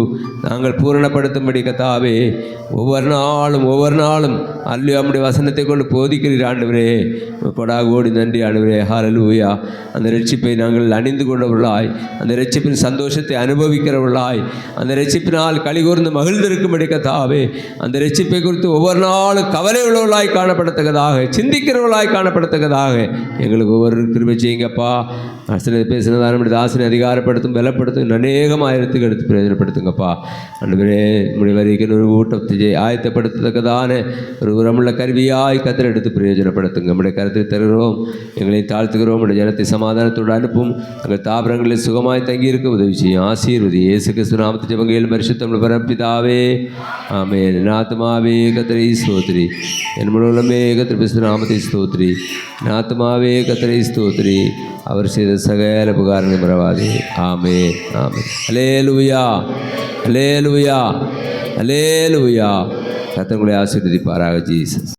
S2: நாங்கள் பூரணப்படுத்தும்படி கர்த்தாவே ஒவ்வொரு நாளும் அல்லையோ நம்முடைய வசனத்தை கொண்டு போதிக்கிறீர் ஆண்டவரே. கொடாகோடி நன்றி ஆண்டவரே. ஹல்லேலூயா. அந்த ரட்சிப்பை நாங்கள் அணிந்து கொண்டவர்களாய், அந்த ரட்சிப்பின் சந்தோஷத்தை அனுபவிக்கிறவர்களாய், அந்த ரட்சிப்பினால் கலிகூர்ந்து மகிழ்ந்திருக்கும்படி கர்த்தாவே அந்த ரட்சிப்பை குறித்து ஒவ்வொரு நாளும் கவலை உள்ளவர்களாய் காணப்படத்தக்கதாக, சிந்திக்கிறவர்களாய் காணப்படத்தக்கதாக எங்களுக்கு ஒவ்வொரு கிருபை செய்யுங்கப்பா. ஆசிரியர் பேசினதான் நம்முடைய தாசனை அதிகாரப்படுத்தும், பலப்படுத்தும், அநேகமாயிரத்துக்கு எடுத்து பிரயோஜனப்படுத்துங்கப்பா. ஆண்டவரே நம்முடைய வரிக்கு ஒரு ஊட்டத்தை ஆயத்தப்படுத்தத்தக்கதான ஒரு உரமுள்ள கருவியாய் கத்தர் எடுத்து பிரயோஜனப்படுத்துங்க. நம்முடைய கருத்தை தருகிறோம், எங்களை தாழ்த்துகிறோம். நம்முடைய ஜனத்தை சமாதானத்தோடு அனுப்பும், தங்கள் தாபரங்களில் சுகமாய் தங்கியிருக்க உதவி செய்யும். ஆசீர்வதி. இயேசு கிறிஸ்து நாமத்தை ஜெபங்கள் பரிசுத்தம் பரப்பிதாவே ஆமென். என் ஆத்துமாவே கர்த்தரை ஸ்தோத்திரி, என் முழு உள்ளமே கர்த்தர் கிறிஸ்து நாமத்தை ஸ்தோத்திரி, என் ஆத்துமாவே கர்த்தரை ஸ்தோத்திரி, அவர் செய்த சகல உபகாரங்களை மறவாதே. ஆமென் ஆமென். அல்லேலூயா அல்லேலூயா அல்லேலூயா. கர்த்தர் உங்களை ஆசீர்வதிப்பாராக. ஜீசஸ்.